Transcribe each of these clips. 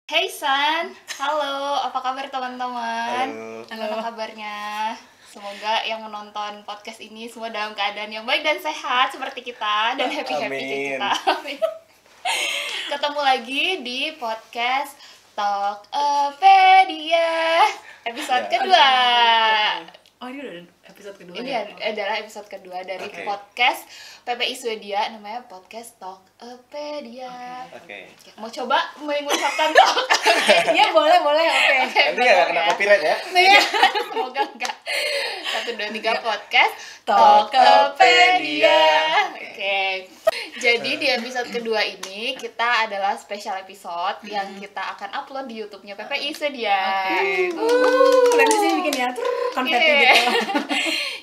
Hey San, halo, apa kabar teman-teman? Halo. Gimana kabarnya? Semoga yang menonton podcast ini semua dalam keadaan yang baik dan sehat seperti kita dan happy-happy kayak Amin. kita. Amin. Ketemu lagi di podcast Talkpedia episode Ya. kedua. Oh, ini udah episode kedua Ini ya? adalah episode kedua dari Oke. podcast PPI Swedia, namanya podcast Talkpedia. Oke. Mau coba mengucapkan talk? Iya, boleh, oke. Nanti nggak kena copyright ya? Iya, semoga enggak. 1, 2, 3 podcast Talkpedia. Oke. Jadi di episode kedua ini kita adalah special episode yang kita akan upload di YouTube-nya PPI Sedia. Nanti sih bikin ya, konfeti Iya. gitu.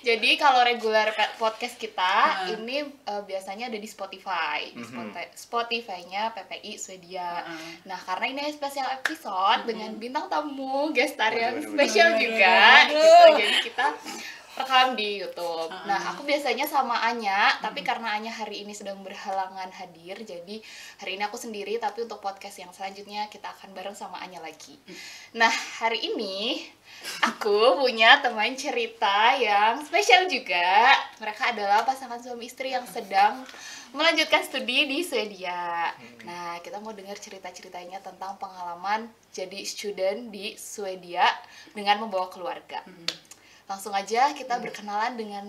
Jadi kalau regular podcast kita ini biasanya ada di Spotify. Di Spotify-nya PPI Swedia. Nah, karena ini spesial episode dengan bintang tamu, guest star yang Waduh, spesial waduh, juga waduh. gitu. Jadi kita rekam di YouTube. Nah, aku biasanya sama Anya, tapi karena Anya hari ini sedang berhalangan hadir, jadi hari ini aku sendiri, tapi untuk podcast yang selanjutnya kita akan bareng sama Anya lagi. Nah, hari ini aku punya teman cerita yang spesial juga. Mereka adalah pasangan suami istri yang sedang melanjutkan studi di Swedia. Nah, kita mau dengar cerita-ceritanya tentang pengalaman jadi student di Swedia dengan membawa keluarga. Langsung aja kita berkenalan dengan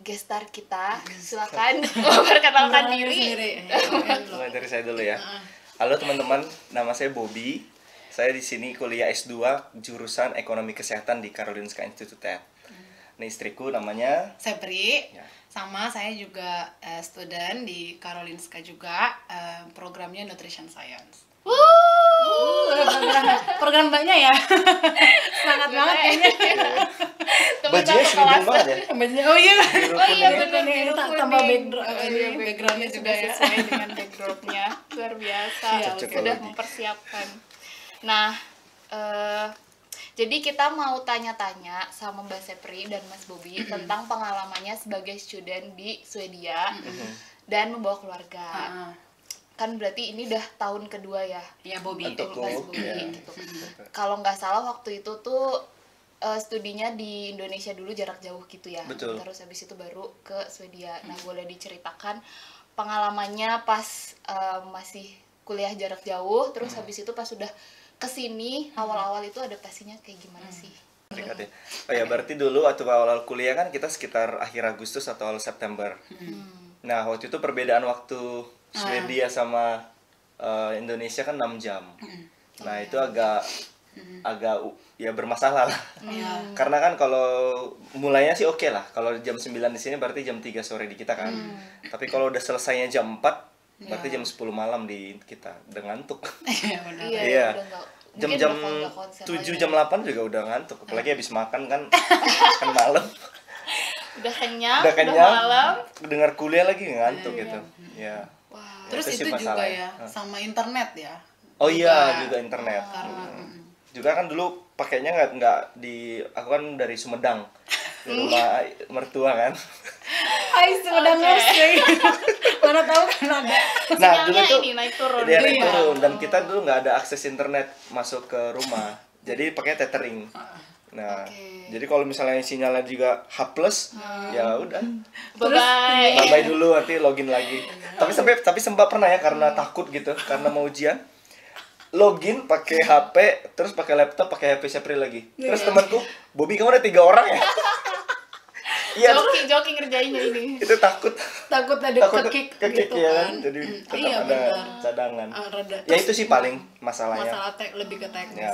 guest star kita. Silakan memperkenalkan diri. Mulai dari saya dulu ya. Halo teman-teman, nama saya Bobby. Saya di sini kuliah S2 jurusan Ekonomi Kesehatan di Karolinska Institutet. Nah, istriku namanya Sepri, Ya. sama saya juga student di Karolinska juga, programnya Nutrition Science. Program banyak ya. Semangat banget kayaknya. bajunya sweeping banget ya. Oh iya. Biru Oh iya, kuning. bener, Ini biru tambah kuning. backgroundnya juga sudah ya. sesuai dengan backdropnya. Luar biasa, Cocok sudah lagi. mempersiapkan. Nah, jadi kita mau tanya-tanya sama Mbak Sepri dan Mas Bobi tentang pengalamannya sebagai student di Swedia dan membawa keluarga. Kan berarti ini udah tahun kedua ya, Iya, Bobby. Untukku, Mas Bobi ya. gitu. Kalau nggak salah waktu itu tuh studinya di Indonesia dulu jarak jauh gitu ya. Betul. Terus habis itu baru ke Swedia. Nah, boleh diceritakan pengalamannya pas masih kuliah jarak jauh, terus habis itu pas sudah kesini awal-awal itu adaptasinya kayak gimana sih? Ingat ya. Oh ya, berarti dulu waktu awal kuliah kan kita sekitar akhir Agustus atau awal September. Nah, waktu itu perbedaan waktu Swedia sama Indonesia kan 6 jam. Nah, itu agak ya bermasalah lah. Karena kan kalau mulainya sih oke lah. Kalau jam 9 di sini berarti jam 3 sore di kita kan. Tapi kalau udah selesainya jam 4 berarti jam 10 malam di kita. Udah ngantuk. Iya, benar. Iya. Udah nggak- mungkin Jam-jam udah nggak konsen 7 lagi. jam 8 juga udah ngantuk. Apalagi habis makan kan kan malam. Udah kenyang, Udah udah kenyang. malam. Dengar kuliah lagi ngantuk gitu. Ya. Wah, Terus Itu sih itu juga masalah ya, sama internet ya. Oh iya, juga internet. Karena Juga kan dulu pakainya nggak di, aku kan dari Sumedang, di rumah mertua kan. Hai, Sumedang Musik. Mana tahu kan ada. Nah dulu sinyalnya tuh ini naik turun. dia naik Iya. turun dan kita dulu nggak ada akses internet masuk ke rumah, jadi pakai tethering. Nah, Oke. jadi kalau misalnya sinyalnya juga H+, ya udah, Bye-bye. bye dulu, nanti login lagi. Tapi sempat pernah ya karena takut gitu, karena mau ujian. Login pakai HP, terus pakai laptop, pakai HP Sepri lagi. Terus temanku, Bobby kamu ada 3 orang ya? Iya, Joking ngerjainnya ini. itu takut Ada kekik gitu ya kan. kan, jadi tetap Iya, ada benar. cadangan. Rada. Ya itu sih paling masalahnya. Masalah lebih ke teknis. Ya,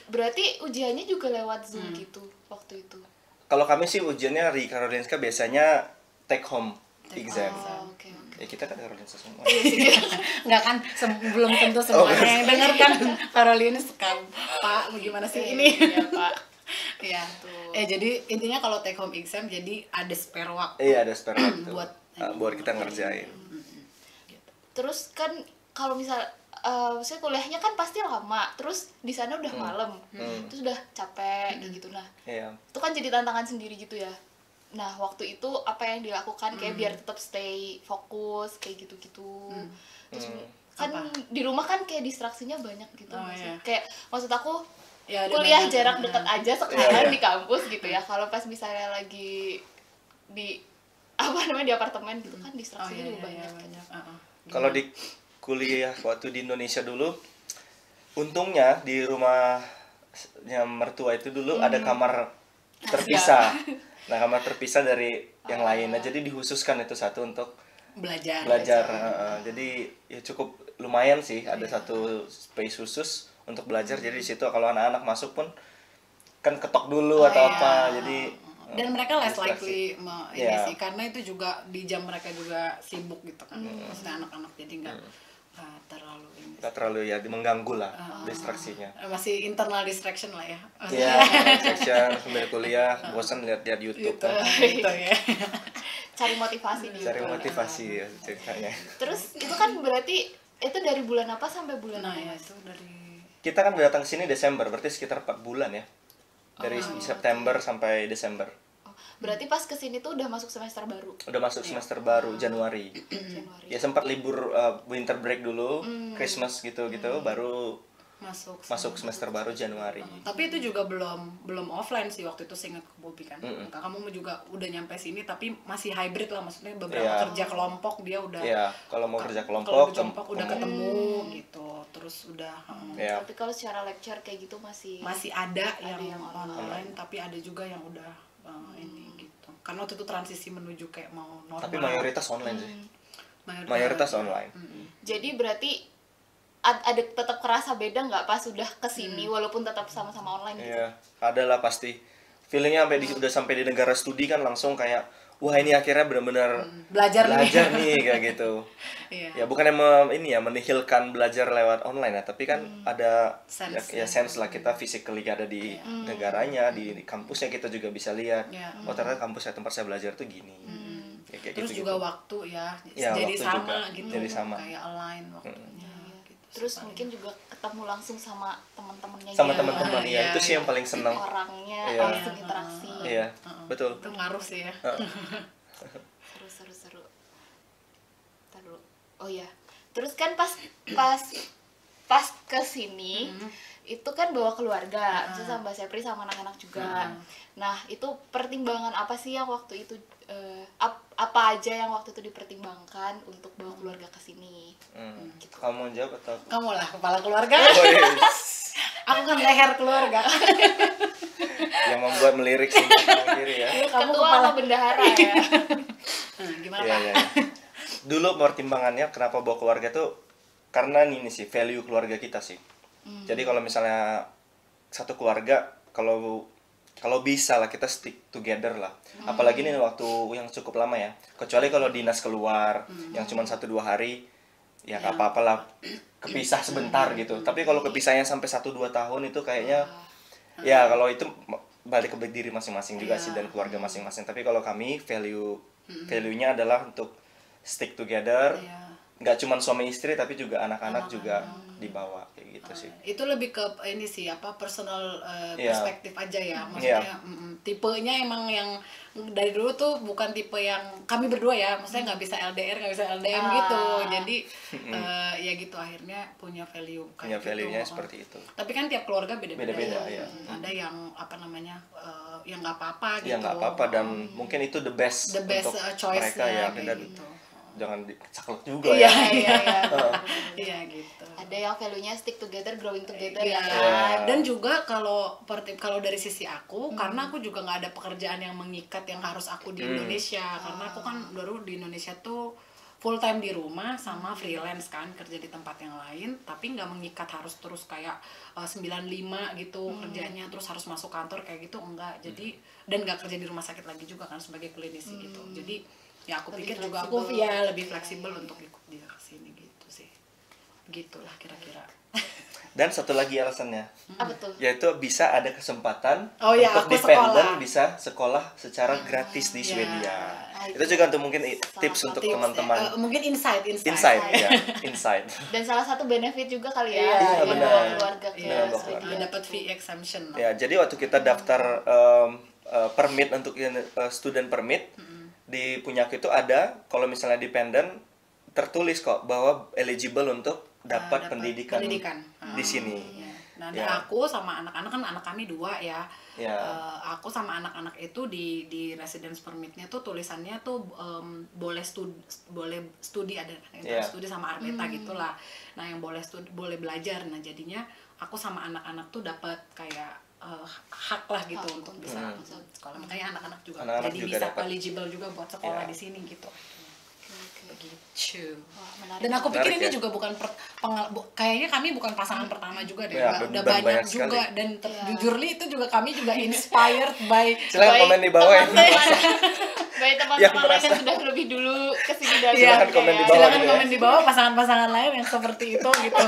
Berarti ujiannya juga lewat Zoom gitu waktu itu. kalau kami sih ujiannya di Karolinska biasanya take home exam. Oh, oke oke. Ya kita kan Karolinska semua. Enggak kan, belum tentu semuanya yang denger kan. Karolina suka, Pak, bagaimana sih ini? Iya, Pak. Iya. Jadi intinya kalau take home exam jadi ada spare waktu. Iya, ada spare waktu Buat- buat kita ngerjain. Terus kan kalau misal saya kuliahnya kan pasti lama, terus di sana udah malam, terus udah capek kayak gitu. Nah, Iya. itu kan jadi tantangan sendiri gitu ya. Nah, waktu itu apa yang dilakukan kayak biar tetap stay fokus kayak gitu-gitu. Terus kan di rumah kan kayak distraksinya banyak gitu nggak sih? iya. Kayak maksud aku Ya, ada kuliah banyak. jarak dekat aja sekarang Iya. di kampus gitu ya. Kalau pas misalnya lagi di apa namanya di apartemen gitu kan distraksinya juga banyak. banyak. Kalau di kuliah waktu di Indonesia dulu, untungnya di rumahnya mertua itu dulu ada kamar terpisah. Nah, kamar terpisah dari yang lainnya. Jadi dihususkan itu satu untuk belajar. Jadi ya cukup lumayan sih, ada satu space khusus untuk belajar. Jadi di situ kalau anak-anak masuk pun kan ketok dulu atau apa. Jadi Dan mereka less distraksi. likely ini Iya. sih, karena itu juga di jam mereka juga sibuk gitu kan. Maksudnya anak-anak jadi nggak terlalu ini. nggak terlalu ya mengganggu lah distraksinya. Masih internal distraction lah ya. Iya, section sambil kuliah, bosan lihat-lihat YouTube kan. Gitu ya. Cari motivasi di Cari YouTube. motivasi ya ceritanya. Terus itu kan berarti itu dari bulan apa sampai bulan Nah apa? ya Mas? itu dari Kita kan datang ke sini Desember, berarti sekitar 4 bulan ya. Dari September sampai Desember. Oh, berarti pas kesini tuh udah masuk semester baru. Udah masuk semester baru Januari. Januari. Ya sempat libur winter break dulu, Christmas gitu-gitu, baru masuk semester baru Januari. Tapi itu juga belum offline sih waktu itu, seingat Bobby kan. Kamu juga udah nyampe sini tapi masih hybrid lah, maksudnya beberapa Iya. kerja kelompok dia udah Iya, kalau mau kerja kalau kelompok, kelompok udah ketemu gitu, terus udah ya, Tapi kalau secara lecture kayak gitu masih masih ada yang yang online, tapi ada juga yang udah ini gitu. Karena waktu itu transisi menuju kayak mau normal. tapi mayoritas online sih. Mayoritas. Mayoritas online. jadi berarti ada tetap kerasa beda nggak pas udah kesini walaupun tetap sama-sama online gitu? Iya, ada lah pasti. Feelingnya udah sampai di negara studi kan langsung kayak wah ini akhirnya benar-benar Belajar nih. nih kayak gitu. Iya. Ya bukannya ini ya menihilkan belajar lewat online ya, tapi kan ada Sense ya sense lah kita physically ada di negaranya, di kampusnya kita juga bisa lihat. Iya. Oh ternyata kampus tempat saya belajar tuh gini. Ya, kayak Terus gitu, juga waktu ya, Ya, jadi waktu sama juga. gitu, Jadi sama. kayak align waktunya. Gitu. Terus mungkin juga ketemu langsung sama teman-temannya sama gitu. teman-teman ya, Iya, itu sih yang paling seneng. Orangnya Iya. langsung interaksi. Iya, betul. Itu ngaruh sih ya. Seru. Ntar dulu. Oh ya. Terus kan pas kesini itu kan bawa keluarga, terus sama Mbak Sepri sama anak-anak juga. Nah itu pertimbangan apa sih yang waktu itu apa aja yang waktu itu dipertimbangkan untuk bawa keluarga ke sini? Gitu. Kamu mau jawab atau? Kamu lah kepala keluarga. Oh, yes. Aku kan leher keluarga. Yang membuat melirik sih kanan kiri ya. Kamu Ketua kepala. apa bendahara ya? Gimana Iya, Pak? iya. Dulu pertimbangannya kenapa bawa keluarga tuh karena ini sih value keluarga kita sih. Jadi kalau misalnya satu keluarga kalau bisa lah kita stick together lah. Apalagi ini waktu yang cukup lama ya. Kecuali kalau dinas keluar yang cuma 1-2 hari ya nggak apa-apa lah kepisah sebentar gitu. Tapi kalau kepisahnya sampai 1-2 tahun itu kayaknya ya kalau itu balik ke diri masing-masing juga sih dan keluarga masing-masing. Tapi kalau kami value-nya adalah untuk stick together. Iya. Nggak cuma suami istri tapi juga anak-anak juga dibawa kayak gitu sih. Itu lebih ke ini sih apa personal Iya. perspektif aja ya, maksudnya tipenya emang yang dari dulu tuh bukan tipe yang kami berdua ya, maksudnya nggak bisa LDR nggak bisa LDM gitu, jadi ya gitu akhirnya punya value Punya kayak value-nya gitu. seperti itu. Tapi kan tiap keluarga beda-beda, Beda-beda, ya. ya. Ada yang apa namanya yang nggak apa-apa gitu. Ya nggak apa-apa dan mungkin itu the best The best untuk choice mereka ya. kayak Dan gitu. jangan dicaklek juga Iya, ya. iya, Iya. iya gitu. Ada yang value-nya stick together, growing together Iya. ya. Dan juga kalau dari sisi aku, karena aku juga nggak ada pekerjaan yang mengikat yang harus aku di Indonesia, karena aku kan baru di Indonesia tuh full time di rumah sama freelance kan, kerja di tempat yang lain, tapi nggak mengikat harus terus kayak 9-5 gitu kerjanya, terus harus masuk kantor kayak gitu enggak. Jadi dan nggak kerja di rumah sakit lagi juga kan sebagai klinisi gitu. Jadi ya aku Lebih pikir juga fleksibel. aku ya lebih fleksibel untuk ikut dia kesini gitu sih. Gitulah kira-kira. Dan satu lagi alasannya Apa tuh? yaitu bisa ada kesempatan Oh ya, untuk aku dependent sekolah. bisa sekolah secara gratis di Ya. Swedia. Ah, Itu juga untuk mungkin tips untuk Tips ya. teman-teman. Mungkin insight. Insight ya, insight. Dan salah satu benefit juga kali ya, Iya, dengan benar. bawa keluarga ke Iya, bawa Swedia. keluarga. dapat fee exemption. Ya, jadi waktu kita daftar permit untuk student permit di Punyaku itu ada kalau misalnya dependent tertulis kok bahwa eligible untuk dapat pendidikan di Ah, sini. iya. Nah, Ya. aku sama anak-anak kan anak kami 2 ya. Ya. Aku sama anak-anak itu di residence permitnya tuh tulisannya tuh boleh studi ada Yeah. studi sama Arbeta gitulah. Nah, yang boleh belajar. Nah, jadinya aku sama anak-anak tuh dapat kayak hak lah gitu untuk bisa sekolah. Makanya anak-anak juga Anak-anak jadi juga bisa dapat. eligible juga buat sekolah Yeah. di sini gitu. Begitu. Wah, menarik. Dan aku pikir Menarik, ini ya? juga bukan kayaknya kami bukan pasangan pertama juga deh. Ya, udah banyak banyak sekali. juga dan jujurly itu juga kami juga inspired by Silakan Baik komen di bawah ya. Baik Yang teman-teman lain merasa- yang sudah lebih dulu kesini dari Iya, Silakan komen di bawah silakan gitu ya. komen di bawah pasangan-pasangan lain yang seperti itu gitu.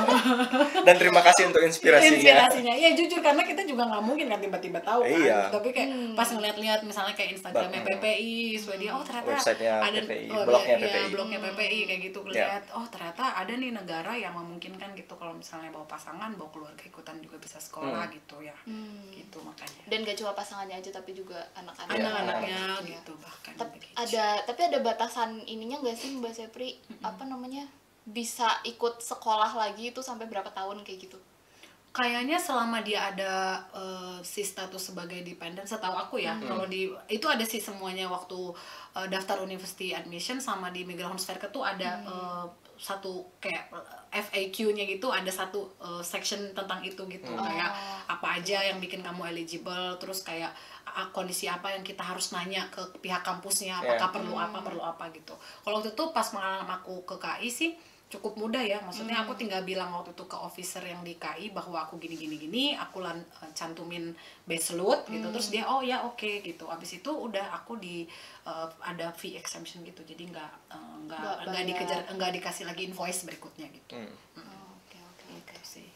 Dan terima kasih untuk inspirasinya. Inspirasinya. Ya jujur karena kita juga nggak mungkin kan tiba-tiba tahu kan. Iya. Tapi kayak pas ngeliat-lihat misalnya kayak Instagramnya PPI, Swedia, oh ternyata Websitenya ada PPI, oh, blognya iya, PPI. blognya PPI kayak gitu Ya. lihat. Oh ternyata ada nih negara yang memungkinkan gitu kalau misalnya bawa pasangan, bawa keluarga ikutan juga bisa sekolah gitu ya. Gitu makanya. Dan gak cuma pasangannya aja tapi juga anak-anak. Anak-anaknya Iya. gitu bahkan begitu. Tapi ada batasan ininya nggak sih Mbak Sepri? Apa namanya? Bisa ikut sekolah lagi itu sampai berapa tahun kayak gitu? Kayaknya selama dia ada si status sebagai dependent, setahu aku ya, kalau itu ada sih semuanya waktu daftar university admission sama di Migrationsverket tuh ada satu kayak FAQ-nya gitu, ada satu section tentang itu gitu, kayak apa aja yang bikin kamu eligible, terus kayak kondisi apa yang kita harus nanya ke pihak kampusnya, apakah perlu apa gitu. Kalau waktu itu pas pengalaman aku ke KI sih cukup mudah ya, maksudnya aku tinggal bilang waktu itu ke officer yang di KI bahwa aku gini, aku cantumin baseload gitu, terus dia oh ya oke gitu. Abis itu udah aku ada fee exemption gitu, jadi nggak dikasih lagi invoice berikutnya gitu. Oke. Gitu sih.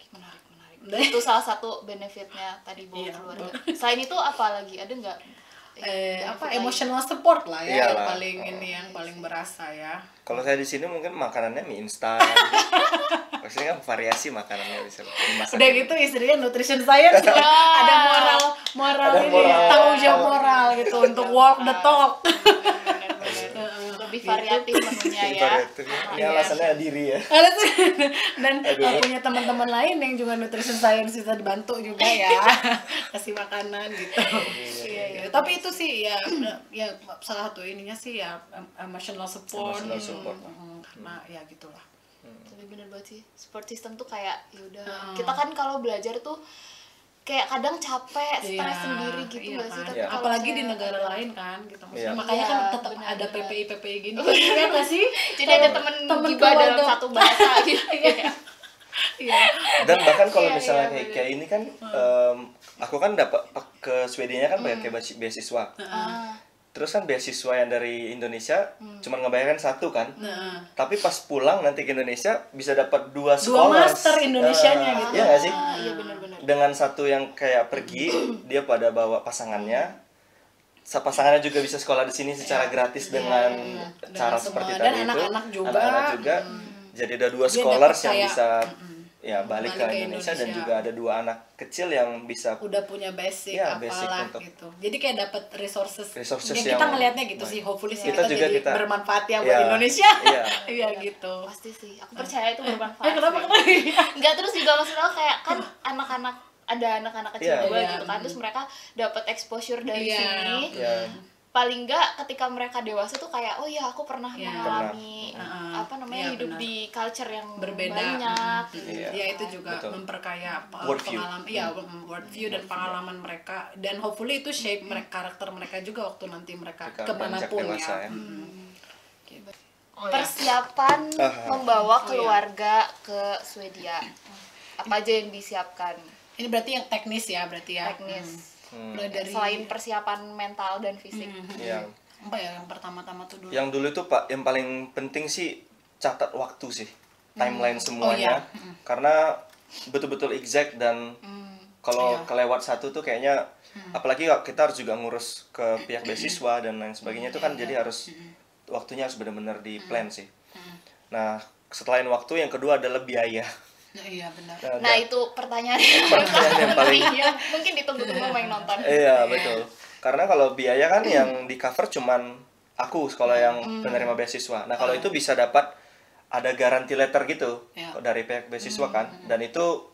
Menarik. Itu salah satu benefitnya tadi bawa Iya, keluarga. Selain itu apa lagi? Ada nggak? Apa emotional support lah ya, yang Iyalah. paling ini yang paling berasa ya. Kalau saya di sini mungkin makanannya mie instan. Maksudnya kan variasi makanannya bisa dimasak. Udah gitu istrinya nutrition science ya. Ada moral Ada ini moral. tanggung jawab moral gitu untuk walk the talk. Benar-benar. Lebih variatif menunya ya. Ini alasannya diri ya. Ada tuh dan punya teman-teman lain yang juga nutrition science bisa dibantu juga ya, kasih makanan gitu. Iya. Tapi itu sih ya salah satu ininya sih ya emotional support. Emotional support. Karena ya gitulah. Tapi bener banget sih, support system tuh kayak yaudah. Kita kan kalau belajar tuh kayak kadang capek, stres Iya, sendiri gitu iya nggak sih? kan? Tapi kalau Apalagi di misalnya negara lain kan gitu. Maksudnya Iya. makanya kan Iya, tetap benar, ada benar. PPI ya gitu kan nggak sih? jadi ada temen gibah dalam keluarga. satu bahasa gitu. Iya. Dan bahkan kalau Iya, misalnya iya, kayak ini kan aku kan dapat ke Swedianya kan pakai beasiswa. Terus kan beasiswa yang dari Indonesia cuma ngebayarkan satu kan. Nah, Tapi pas pulang nanti ke Indonesia bisa dapat dua dua sekolah. master Indonesianya gitu. Iya nggak sih? Iya benar-benar. Dengan satu yang kayak pergi dia pada bawa pasangannya. Pasangannya juga bisa sekolah di sini secara gratis dengan cara Dengan seperti semua. Dan tadi itu. anak-anak juga. Anak-anak juga. Jadi ada dua Dia scholars dapat yang kayak, bisa ya balik ke balik ke Indonesia dan Indonesia. juga ada dua anak kecil yang bisa Udah punya basic Iya, basic apalah untuk- gitu. Jadi kayak dapat resources ya, kita yang ngelihatnya gitu baik. sih, hopefully sih Kita kita juga jadi kita- bermanfaat ya buat Iya, Indonesia. iya. Iya gitu. Pasti sih, aku percaya itu bermanfaat. Kenapa sih. Enggak, terus juga maksudnya kayak kan anak-anak ada anak-anak kecil Iya. juga Iya. gitu kan, terus mereka dapat exposure dari Iya. sini. ya Paling enggak ketika mereka dewasa tuh kayak oh ya aku pernah Iya. mengalami Pernah. apa namanya Iya, hidup benar. di culture yang Berbeda. banyak. Iya. Ya itu juga Betul. memperkaya Worldview. pengalaman, iya worldview dan pengalaman mereka, dan hopefully itu shape mereka, karakter mereka juga waktu nanti mereka Ketika beranjak kemanapun dewasa ya. ya. Gitu. Persiapan Ah. membawa iya. keluarga ke Swedia. Apa aja yang disiapkan? Ini berarti yang teknis ya, berarti ya. Teknis. Mulai dari Selain persiapan mental dan fisik. Yang apa ya yang pertama-tama tuh dulu. yang dulu itu Pak yang paling penting sih catat waktu sih. Timeline semuanya. Karena betul-betul exact dan kalau Iya. kelewat satu tuh kayaknya apalagi kalau kita harus juga ngurus ke pihak beasiswa dan lain sebagainya itu kan jadi harus waktunya harus benar-benar di plan sih. Nah, selain waktu yang kedua adalah biaya. Nah, iya benar. Nah, itu pertanyaan yang paling Iya, mungkin ditunggu-tunggu sama yang nonton. iya betul. Karena kalau biaya kan yang di cover cuman aku sekolah yang penerima beasiswa. Nah kalau itu bisa dapat ada garansi letter gitu dari pihak beasiswa kan, dan itu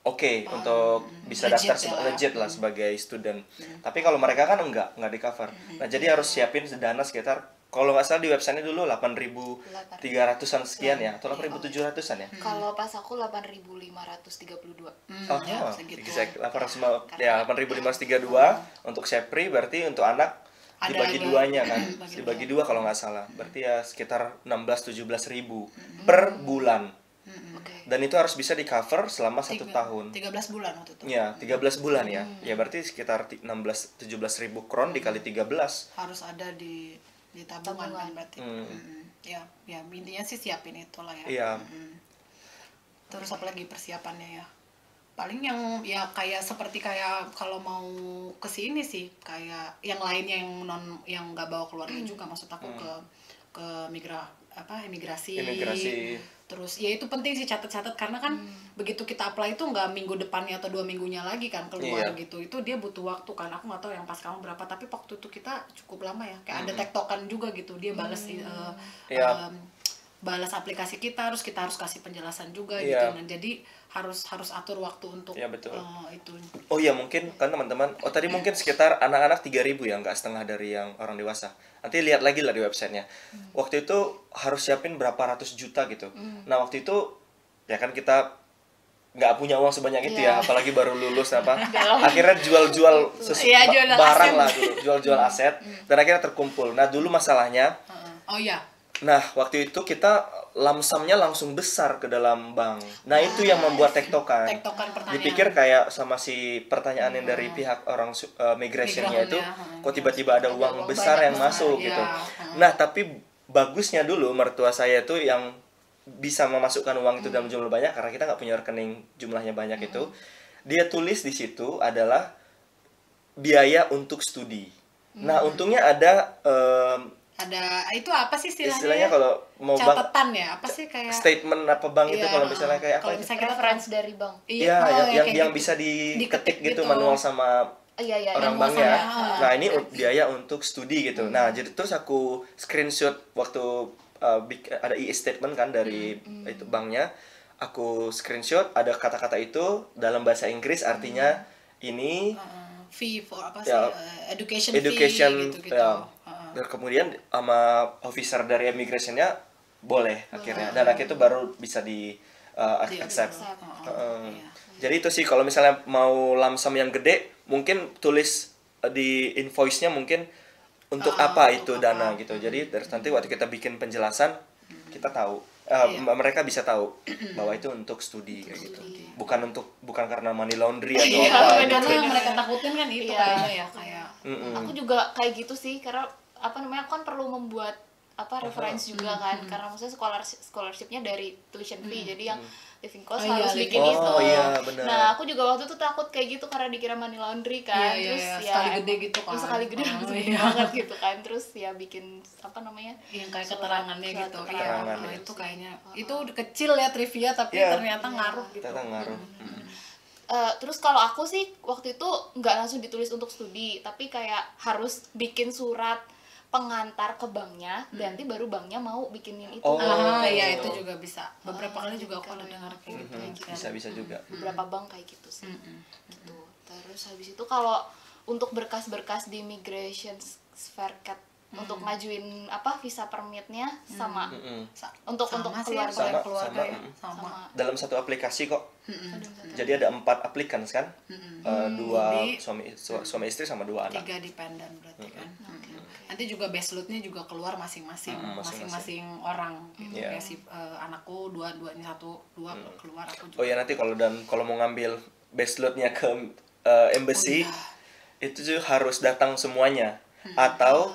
oke untuk bisa Legit daftar ya. legit lah sebagai student. Tapi kalau mereka kan enggak di cover. Nah jadi harus siapin dana sekitar, kalau nggak salah di websitenya dulu 8.300-an sekian ya, atau 8.700-an ya. Kalau pas aku 8.532. Oh, segitu. exact. 8.532 untuk Sepri, berarti untuk anak Ada dibagi lagi. duanya kan, Bagi dibagi dua kalau nggak salah, berarti ya sekitar 16-17 ribu per bulan, Oke. dan itu harus bisa di cover selama 1 tahun. 13 bulan waktu itu. Ya, 13 bulan ya. Ya berarti sekitar 16-17 ribu kron dikali 13. Harus ada di tabungan kan berarti. Ya, intinya sih siapin itulah ya. Iya. Terus apa lagi persiapannya ya? Paling yang ya kayak seperti kayak kalau mau ke sini sih, kayak yang lainnya yang nggak bawa keluarga juga, maksud aku ke imigrasi. Terus ya itu penting sih, catat-catat, karena kan begitu kita apply itu nggak minggu depannya atau 2 minggunya lagi kan keluar gitu. Itu dia butuh waktu kan. Aku nggak tahu yang pas kamu berapa, tapi waktu itu kita cukup lama ya. Kayak ada tektokan juga gitu. Dia balas balas aplikasi kita harus kasih penjelasan juga gitu. Nah, jadi harus atur waktu untuk betul. Itu. Oh iya, mungkin kan teman-teman, tadi mungkin sekitar anak-anak 3.000 ya, nggak setengah dari yang orang dewasa. Nanti lihat lagi lah di websitenya. Waktu itu harus siapin berapa ratus juta gitu. Nah waktu itu ya kan kita nggak punya uang sebanyak itu ya, apalagi baru lulus akhirnya jual-jual barang lah dulu, jual-jual aset, dan akhirnya terkumpul. Nah dulu masalahnya, nah waktu itu kita lamsamnya langsung besar ke dalam bank. Nah itu yang membuat tektokan pertanyaan. Dipikir kayak sama si pertanyaan yang dari pihak orang migrationnya itu, kok tiba-tiba ada uang besar yang masuk gitu. Nah tapi bagusnya dulu mertua saya itu yang bisa memasukkan uang itu dalam jumlah banyak, karena kita nggak punya rekening jumlahnya banyak itu. Dia tulis di situ adalah biaya untuk studi. Nah untungnya ada itu apa sih istilahnya kalau mau catatan ya, apa sih kayak statement apa bank itu, kalau misalnya kayak apa, misalnya kita reference dari bank. Iya, yang gitu. bisa diketik gitu manual sama orang banknya. Nah ini biaya untuk studi gitu. Nah jadi terus aku screenshot waktu ada e-statement kan dari itu banknya. Aku screenshot, ada kata-kata itu dalam bahasa Inggris, artinya ini fee for apa ya, sih, education fee gitu. Ya. Dan kemudian sama officer dari immigrationnya boleh akhirnya, dan akhirnya itu baru bisa di accept. Jadi itu sih, kalau misalnya mau lamsam yang gede, mungkin tulis di invoice-nya mungkin untuk apa itu dana gitu. Jadi nanti waktu kita bikin penjelasan, kita tahu, mereka bisa tahu bahwa itu untuk studi kayak gitu. Bukan karena money laundry atau apa gitu. Karena yang mereka takutin kan itu kayaknya ya, kayak aku juga kayak gitu sih, karena aku kan perlu membuat reference juga kan, karena maksudnya scholarship-nya dari tuition fee, jadi yang living cost harus bikin itu. Bener. Nah aku juga waktu itu takut kayak gitu karena dikira money laundry kan, terus ya sekali gede gitu kan, sekali gede banget gitu kan, terus ya bikin yang kayak keterangannya gitu. Keterangan. Nah, itu kayaknya itu kecil ya trivia, tapi ternyata ngaruh gitu. Terus kalau aku sih waktu itu nggak langsung ditulis untuk studi, tapi kayak harus bikin surat pengantar ke banknya, nanti baru banknya mau bikinin itu. Iya itu juga bisa. Beberapa kali juga aku ada dengar kayak gitu. Bisa juga. Beberapa bank kayak gitu sih. Gitu. Terus habis itu kalau untuk berkas-berkas di immigration Verket untuk ngajuin visa permitnya sama untuk keluarga sama dalam satu aplikasi kok. Jadi ada 4 aplikans kan, 2 suami istri sama 2 anak. 3 dependen berarti kan. Nanti juga baseloadnya juga keluar masing-masing orang gitu. Kayak si anakku 2 keluar, aku juga. Oh ya, nanti kalau mau ngambil baseloadnya ke embassy, itu juga harus datang semuanya, atau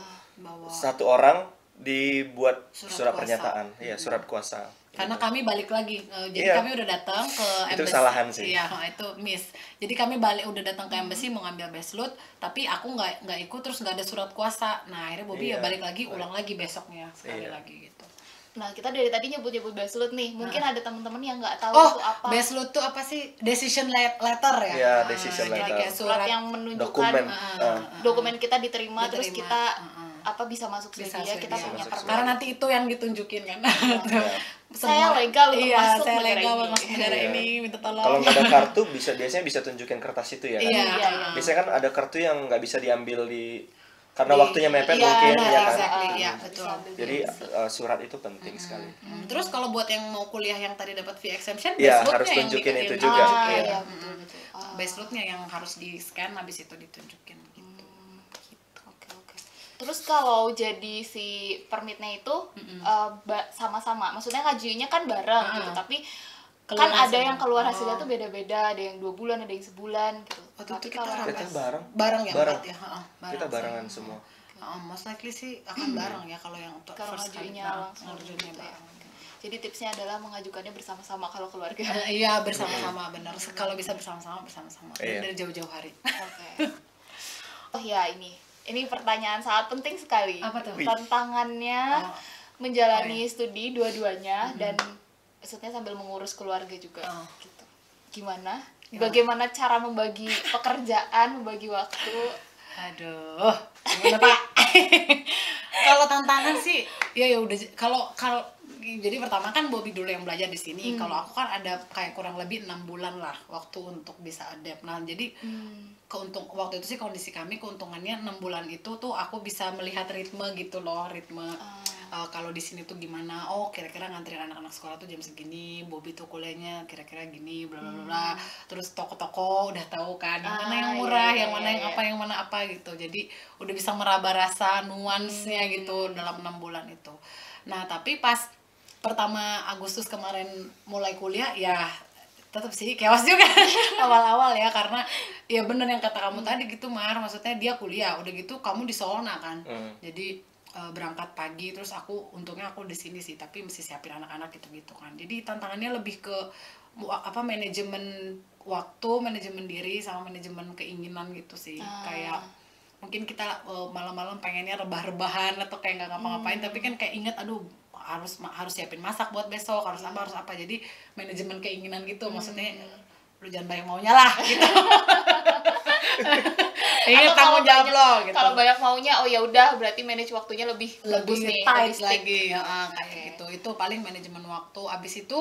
satu orang dibuat surat pernyataan, surat kuasa. Karena kami balik lagi, jadi kami udah datang ke embassy. Itu kesalahan sih. Iya, itu miss. Jadi kami udah datang ke embassy mau ngambil baseload, tapi aku nggak ikut, terus nggak ada surat kuasa. Nah akhirnya Bobby ya balik lagi, ulang lagi besoknya sekali lagi gitu. Nah kita dari tadi nyebut baseload nih, mungkin ada teman-teman yang nggak tahu itu apa. Baseload tuh apa sih? Decision letter ya? Iya, decision letter. Kayak surat yang menunjukkan dokumen kita diterima, terus kita apa bisa masuk Bisa Swedia, kita Swedia. punya Masuk permen. Karena nanti itu yang ditunjukin kan. Saya legal untuk iya, masuk saya negara legal ini. masuk negara Iya. ini, minta tolong. Kalau nggak ada kartu biasanya bisa tunjukin kertas itu ya kan. Iya. Iya. Biasanya kan ada kartu yang nggak bisa diambil karena Di- waktunya mepet iya, mungkin nah, ya kan. exactly, iya, Bisa betul. ambil Jadi di- surat itu penting sekali. Terus kalau buat yang mau kuliah yang tadi dapat fee exemption, Iya, base harus load-nya yang tunjukin itu yang juga. ditunjukin. iya, betul betul. Base load-nya yang harus di scan habis itu ditunjukin gitu. Oke oke. Terus kalau jadi si permitnya itu sama-sama, maksudnya ngajuinnya kan bareng gitu, tapi Keluar kan ada hasilnya. yang keluar hasilnya tuh beda-beda, ada yang 2 bulan, ada yang sebulan gitu. Waktu itu Tapi kita kalau Kita bareng. bareng ya, Bareng. empat ya. Kita barengan semua. Most likely sih akan bareng ya kalau yang kalau first kali. ngajuinnya langsung ngajuinnya gitu ya. bareng. Jadi tipsnya adalah mengajukannya bersama-sama kalau keluarga. Iya, bersama-sama benar. Kalau bisa bersama-sama. Iya. Dari jauh-jauh hari. Oke. Oh ya ini pertanyaan sangat penting sekali. Apa tuh? Tantangannya Oh. menjalani studi dua-duanya dan maksudnya sambil mengurus keluarga juga. Oh. Gitu. Gimana? Bagaimana cara membagi pekerjaan, membagi waktu? Aduh, gimana Pak? Kalau tantangan sih, ya udah kalau jadi pertama kan Bobby dulu yang belajar di sini. Kalau aku kan ada kayak kurang lebih 6 bulan lah waktu untuk bisa adapt. Nah, jadi waktu itu sih kondisi kami keuntungannya 6 bulan itu tuh aku bisa melihat ritme gitu loh, ritme kalau di sini tuh gimana. Oh, kira-kira nganterin anak-anak sekolah tuh jam segini, Bobby tuh kuliahnya kira-kira gini, bla bla bla. Terus toko-toko udah tahu kan yang mana yang murah, iya, yang mana yang apa, yang mana apa gitu. Jadi udah bisa meraba rasa nuansnya gitu dalam 6 bulan itu. Nah, tapi pas pertama Agustus kemarin mulai kuliah ya tetap sih chaos juga awal-awal ya, karena ya bener yang kata kamu tadi gitu Mar, maksudnya dia kuliah udah gitu kamu di Solna kan. Jadi berangkat pagi, terus untungnya aku di sini sih, tapi mesti siapin anak-anak gitu-gitu kan. Jadi tantangannya lebih ke manajemen waktu, manajemen diri sama manajemen keinginan gitu sih. Kayak mungkin kita malam-malam pengennya rebah-rebahan atau kayak nggak ngapa-ngapain, tapi kan kayak inget aduh harus siapin masak buat besok, harus apa. Jadi manajemen keinginan gitu, maksudnya lu jangan banyak maunya lah gitu. Ingat tanggung jawab lo gitu. Kalau banyak maunya, oh ya udah berarti manage waktunya lebih bagus nih, tight lebih strict. lagi ya, kayak gitu. Itu paling manajemen waktu. Abis itu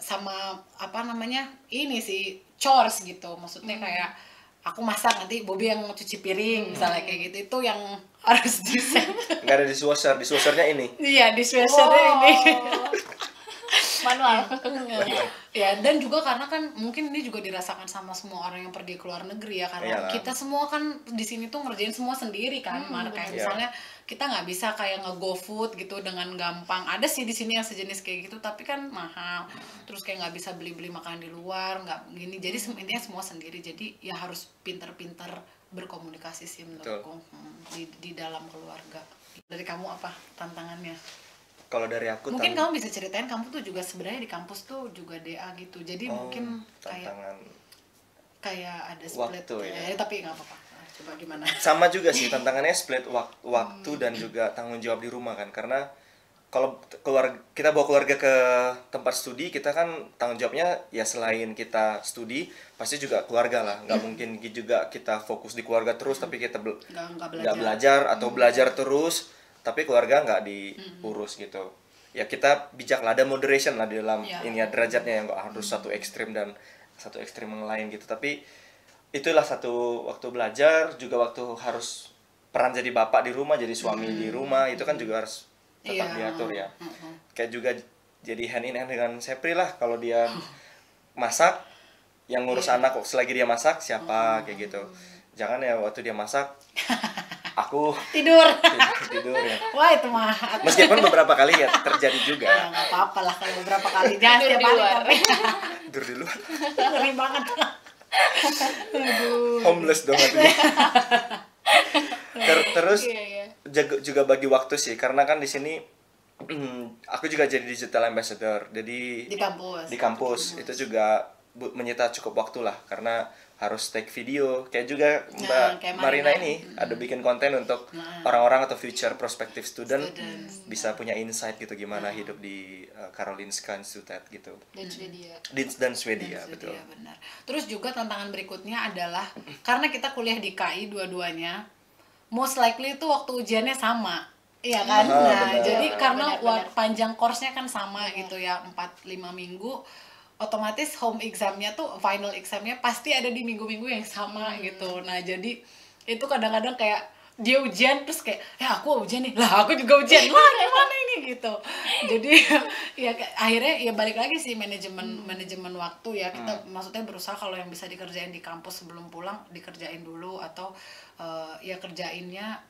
sama apa namanya ini sih chores gitu, maksudnya kayak aku masak nanti Bobby yang cuci piring misalnya kayak gitu, itu yang harus di-set. Nggak ada dishwashernya ini. Iya, dishwashernya ini. Manual. Ya, dan juga karena kan mungkin ini juga dirasakan sama semua orang yang pergi ke luar negeri ya, karena Iyalah. kita semua kan di sini tuh ngerjain semua sendiri kan. Kayak Iya. misalnya kita nggak bisa kayak nge-go food gitu dengan gampang. Ada sih di sini yang sejenis kayak gitu, tapi kan mahal. Terus kayak nggak bisa beli makanan di luar, nggak gini. Jadi intinya semua sendiri. Jadi ya harus pinter-pinter berkomunikasi sih menurutku di dalam keluarga. Dari kamu apa tantangannya? Kalau dari aku Mungkin kamu bisa ceritain, kamu tuh juga sebenarnya di kampus tuh juga DA gitu, jadi mungkin tantangan kayak ada split waktu ya. tapi nggak apa-apa. Coba gimana? sama juga sih tantangannya split waktu dan juga tanggung jawab di rumah kan, karena kalau kita bawa keluarga ke tempat studi, kita kan tanggung jawabnya ya selain kita studi pasti juga keluarga lah, nggak mungkin juga kita fokus di keluarga terus tapi kita nggak belajar atau belajar terus tapi keluarga nggak diurus gitu. Ya kita bijak lah, ada moderation lah di dalam ini ya, derajatnya yang nggak harus satu ekstrim dan satu ekstrim yang lain gitu. Tapi itulah satu waktu belajar, juga waktu harus peran jadi bapak di rumah, jadi suami di rumah, itu kan juga harus tetap diatur ya. Kayak juga jadi hand in hand dengan Sepri lah, kalau dia masak, yang ngurus anak selagi dia masak siapa, kayak gitu. Jangan ya waktu dia masak aku tidur ya. Wah, itu mah Meskipun beberapa kali ya terjadi juga. ya nggak apa-apa lah kalau beberapa kali, jangan Tidur setiap di hari luar. tapi Tidur di luar. ngeri banget. Aduh. Homeless dong artinya. Terus Iya. juga bagi waktu sih, karena kan di sini aku juga jadi digital ambassador. Jadi Di kampus. itu juga menyita cukup waktu lah, karena harus take video. Kayak juga Mbak kayak Marina Marina. ini ada bikin konten untuk orang-orang atau future prospective student bisa punya insight gitu gimana hidup di Karolinska Institutet gitu. Dan Swedia. Dan Swedia, betul. Iya, benar. Terus juga tantangan berikutnya adalah karena kita kuliah di KI dua-duanya, most likely itu waktu ujiannya sama. Iya kan? Nah, benar. jadi karena Benar. panjang course-nya kan sama gitu ya, 4-5 minggu, otomatis home examnya tuh, final examnya pasti ada di minggu-minggu yang sama gitu. Nah, jadi itu kadang-kadang kayak dia ujian terus kayak, ya aku ujian nih, lah aku juga ujian, lah gimana ini gitu. Jadi ya akhirnya ya balik lagi sih manajemen waktu ya, kita maksudnya berusaha kalau yang bisa dikerjain di kampus sebelum pulang dikerjain dulu, atau ya kerjainnya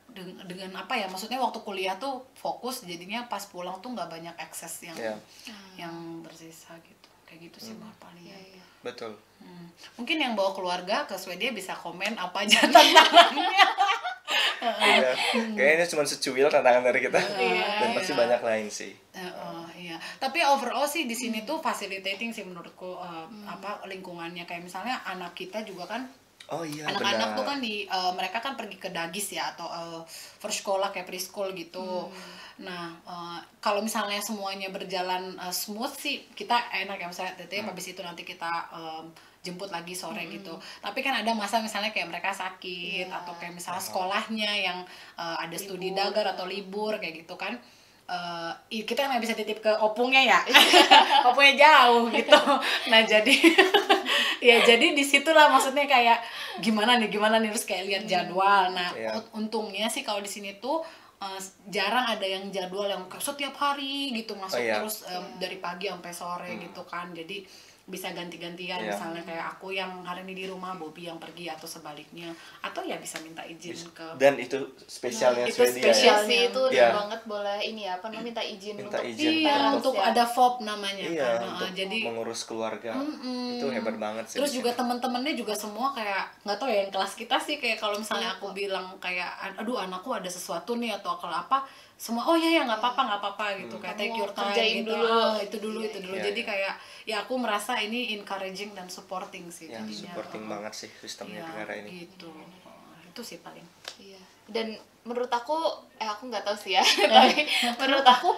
dengan apa ya, maksudnya waktu kuliah tuh fokus, jadinya pas pulang tuh nggak banyak akses yang bersisa gitu, kayak gitu sih paling ya. Betul. Mungkin yang bawa keluarga ke Swedia bisa komen apa aja tantangannya. Iya. Kayaknya cuma secuil tantangan dari kita. Dan pasti banyak lain sih. Iya. Tapi overall sih di sini tuh facilitating sih menurutku, apa lingkungannya, kayak misalnya anak kita juga kan. Oh iya, Anak-anak benar. tuh kan mereka kan pergi ke dagis ya, atau sekolah kayak preschool gitu. Nah, kalau misalnya semuanya berjalan smooth sih kita enak ya, misalnya teteh habis itu nanti kita jemput lagi sore gitu. Tapi kan ada masa misalnya kayak mereka sakit, atau kayak misalnya sekolahnya yang ada studi dagar atau libur kayak gitu kan. Kita nggak bisa titip ke opungnya ya, opungnya jauh gitu. Nah jadi ya jadi disitulah maksudnya kayak gimana nih terus kayak lihat jadwal. Nah untungnya sih kalau di sini tuh jarang ada yang jadwal yang setiap hari gitu masuk terus dari pagi sampai sore gitu kan. Jadi bisa ganti-gantian, misalnya kayak aku yang hari ini di rumah, Bobby yang pergi, atau sebaliknya, atau ya bisa minta izin ke. Dan itu spesialnya itu Swedia spesial ya. sih, itu udah banget boleh ini ya, apa namanya, minta izin untuk untuk ya. ada FOB namanya kan. Untuk jadi mengurus keluarga. Itu hebat banget sih. Terus juga teman-temannya juga semua kayak nggak tahu ya, yang kelas kita sih kayak kalau misalnya aku bilang kayak aduh anakku ada sesuatu nih atau kalau apa, semua oh ya nggak apa-apa gitu, kayak take your time gitu, itu dulu. Jadi kayak ya aku merasa ini encouraging dan supporting sih jadinya. Supporting banget sih sistemnya negara ini. Gitu. Itu sih paling. Iya. Dan menurut aku aku nggak tahu sih ya, tapi menurut aku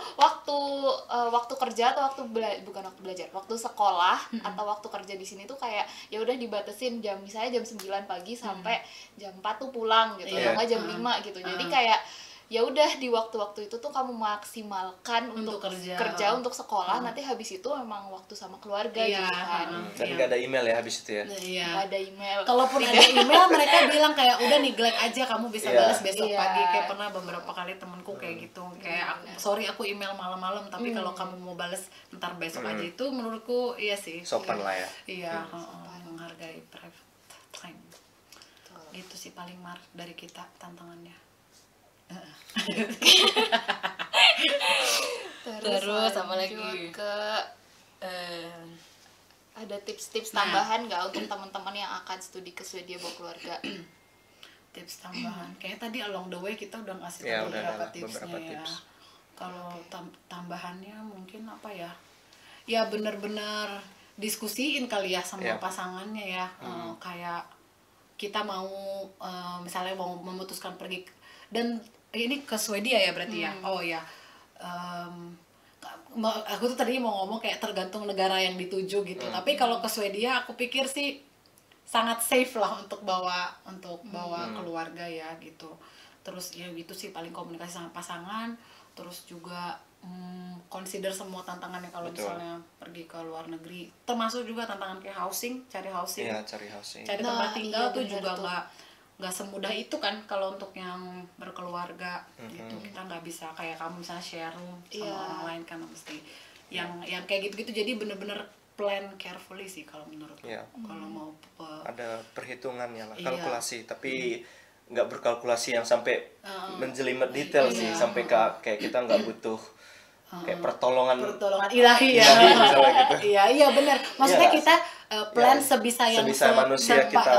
waktu kerja atau bukan waktu belajar, waktu sekolah atau waktu kerja di sini tuh kayak ya udah dibatesin jam, misalnya jam 9 pagi sampai jam 4 tuh pulang gitu, atau enggak jam 5 gitu. Jadi kayak ya udah di waktu-waktu itu tuh kamu maksimalkan untuk kerja untuk sekolah, nanti habis itu memang waktu sama keluarga gitu kan. Dan nggak ada email ya habis itu ya. Nggak ada email. Kalaupun ada email mereka bilang kayak udah neglect aja, kamu bisa balas besok pagi. Kayak pernah beberapa kali temanku kayak gitu, kayak sorry aku email malam-malam, tapi kalau kamu mau balas ntar besok aja. Itu menurutku iya sih sopan lah ya. Iya, menghargai private time. Gitu sih paling dari kita tantangannya. Terus apa lagi ke ada tips-tips tambahan nggak untuk teman-teman yang akan studi ke Swedia bawa keluarga? Tips tambahan kayak tadi along the way kita udah ngasih beberapa tipsnya ya. Kalau tambahannya mungkin apa ya, ya benar-benar diskusiin kali ya sama pasangannya ya. Kayak kita mau misalnya mau memutuskan pergi, dan ini ke Swedia ya berarti ya. Oh ya, aku tuh tadi mau ngomong kayak tergantung negara yang dituju gitu. Tapi kalau ke Swedia aku pikir sih sangat safe lah untuk bawa keluarga ya gitu. Terus ya gitu sih paling komunikasi sama pasangan. Terus juga consider semua tantangannya kalau misalnya pergi ke luar negeri. Termasuk juga tantangan kayak cari housing. Iya, cari housing. Cari tempat tinggal tuh juga nggak semudah itu kan kalau untuk yang berkeluarga gitu. Kita nggak bisa kayak kamu misalnya share room sama orang lain kan, mesti yang kayak gitu-gitu. Jadi bener-bener plan carefully sih kalau menurutku. Kalau mau ada perhitungannya lah, kalkulasi, tapi nggak berkalkulasi yang sampai menjelimet detail sih, sampai kayak kita nggak butuh kayak pertolongan ilahi ya. Gitu. Iya benar. Maksudnya kita plan sebisa manusia kita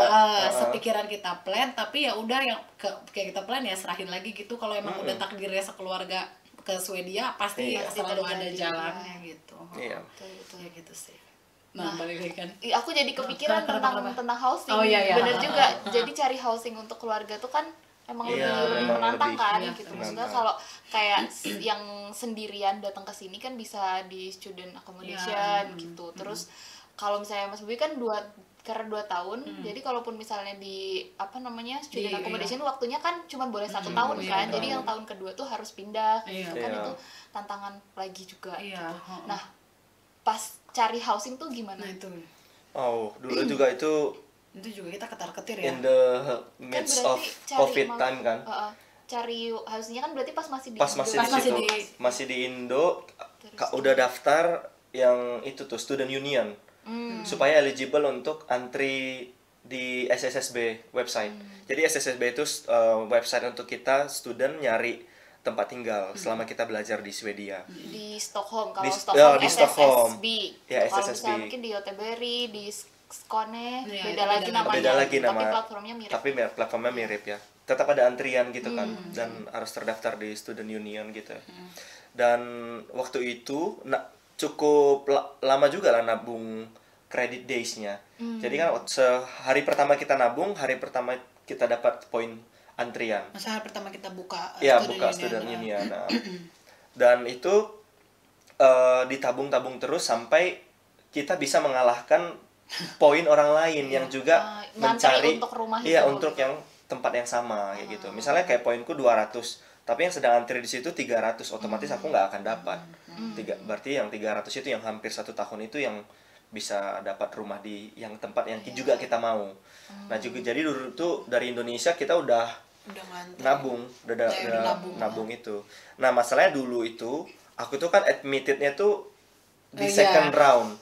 sepikiran kita plan, tapi ya udah yang kayak kita plan ya serahin lagi gitu. Kalau emang udah takdirnya sekeluarga ke Swedia pasti selalu ada jalannya gitu. Iya. Ya gitu sih. Nah, balik lagi kan. Aku jadi kepikiran tentang housing. Bener juga. Jadi cari housing untuk keluarga tuh kan emang lebih menantang kan gitu. Maksudnya kalau kayak yang sendirian datang ke sini kan bisa di student accommodation gitu. Terus kalau misalnya Mas Bobi kan karena 2 tahun, jadi kalaupun misalnya di apa namanya student Di- accommodation waktunya kan cuma boleh 1 tahun kan, iya. jadi yang tahun kedua tuh harus pindah, Iya. gitu kan Iya. itu tantangan lagi juga. Iya. Gitu. Nah, pas cari housing tuh gimana? Nah itu Dulu juga itu juga kita ketar-ketir ya. in the Kan midst berarti of COVID time kan. Cari housingnya kan berarti pas masih di Pas Indo. masih Pas di masih situ, di- masih di Indo, Terus udah daftar yang itu tuh student union supaya eligible untuk antri di SSSB website. Jadi SSSB itu website untuk kita student nyari tempat tinggal selama kita belajar di Swedia. di Stockholm, kalau Di- Stockholm di SSSB. Stockholm. Ya, Kalau SSSB. misalnya mungkin di Göteborg, di Skåne, Iya, beda itu lagi beda namanya. Beda lagi Tapi nama. platformnya mirip. Tapi platformnya mirip ya. Tetap ada antrian gitu kan dan harus terdaftar di student union gitu. Dan waktu itu cukup lama juga lah nabung credit days-nya. Jadi kan hari pertama kita nabung, hari pertama kita dapat poin antrian. Masa hari pertama kita buka Iya, student buka union, student nah. union. Nah. Dan itu ditabung-tabung terus sampai kita bisa mengalahkan poin orang lain yang juga ngantri mencari untuk rumah iya itu. untuk yang tempat yang sama kayak gitu. Misalnya kayak poinku 200, tapi yang sedang antri di situ 300, otomatis aku nggak akan dapat. Berarti yang 300 itu yang hampir 1 tahun itu yang bisa dapat rumah di yang tempat yang juga kita mau. Nah, juga jadi dulu tuh dari Indonesia kita udah ngantri. nabung, udah nabung itu. Nah, masalahnya dulu itu aku tuh kan admittednya tuh di second round.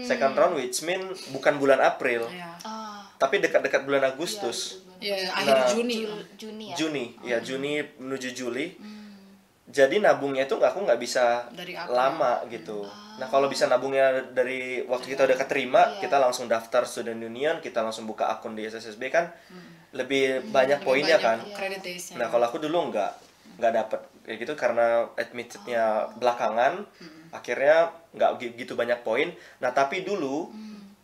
Second round which mean bukan bulan April, Iya. tapi dekat-dekat bulan Agustus. Ya, akhir Juni. Juni ya. Juni menuju Juli. Jadi nabungnya itu aku nggak bisa Dari April. lama gitu. Nah, kalau bisa nabungnya dari waktu kita udah keterima, kita langsung daftar student union, kita langsung buka akun di SSSB kan lebih banyak poinnya kan. Credit days-nya. Nah, kalau aku dulu nggak dapet kayak gitu karena admitted-nya belakangan, akhirnya nggak gitu banyak poin. Nah, tapi dulu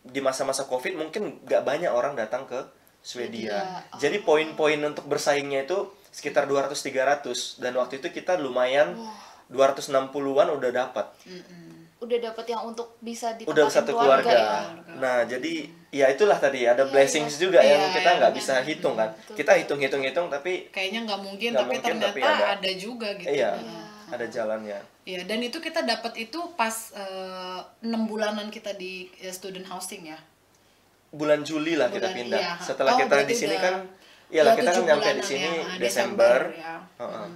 di masa-masa COVID mungkin nggak banyak orang datang ke Swedia. Jadi poin-poin untuk bersaingnya itu sekitar 200-300 dan waktu itu kita lumayan 260-an udah dapat. Udah dapat yang untuk bisa ditempatin Udah satu keluarga. ya. Nah, jadi ya itulah tadi ada blessings juga yang kita nggak bisa hitung kan. Kita hitung-hitung tapi kayaknya nggak mungkin, Nggak tapi mungkin, ternyata tapi ada juga gitu. iya, ada jalannya. Iya, dan itu kita dapat itu pas 6 bulanan kita di student housing ya. Bulan Juli lah kita pindah. iya. Setelah kita berarti di sini udah- kan iyalah kita 7 kan nyampe di bulanan sini ya. Desember. ya. Heeh.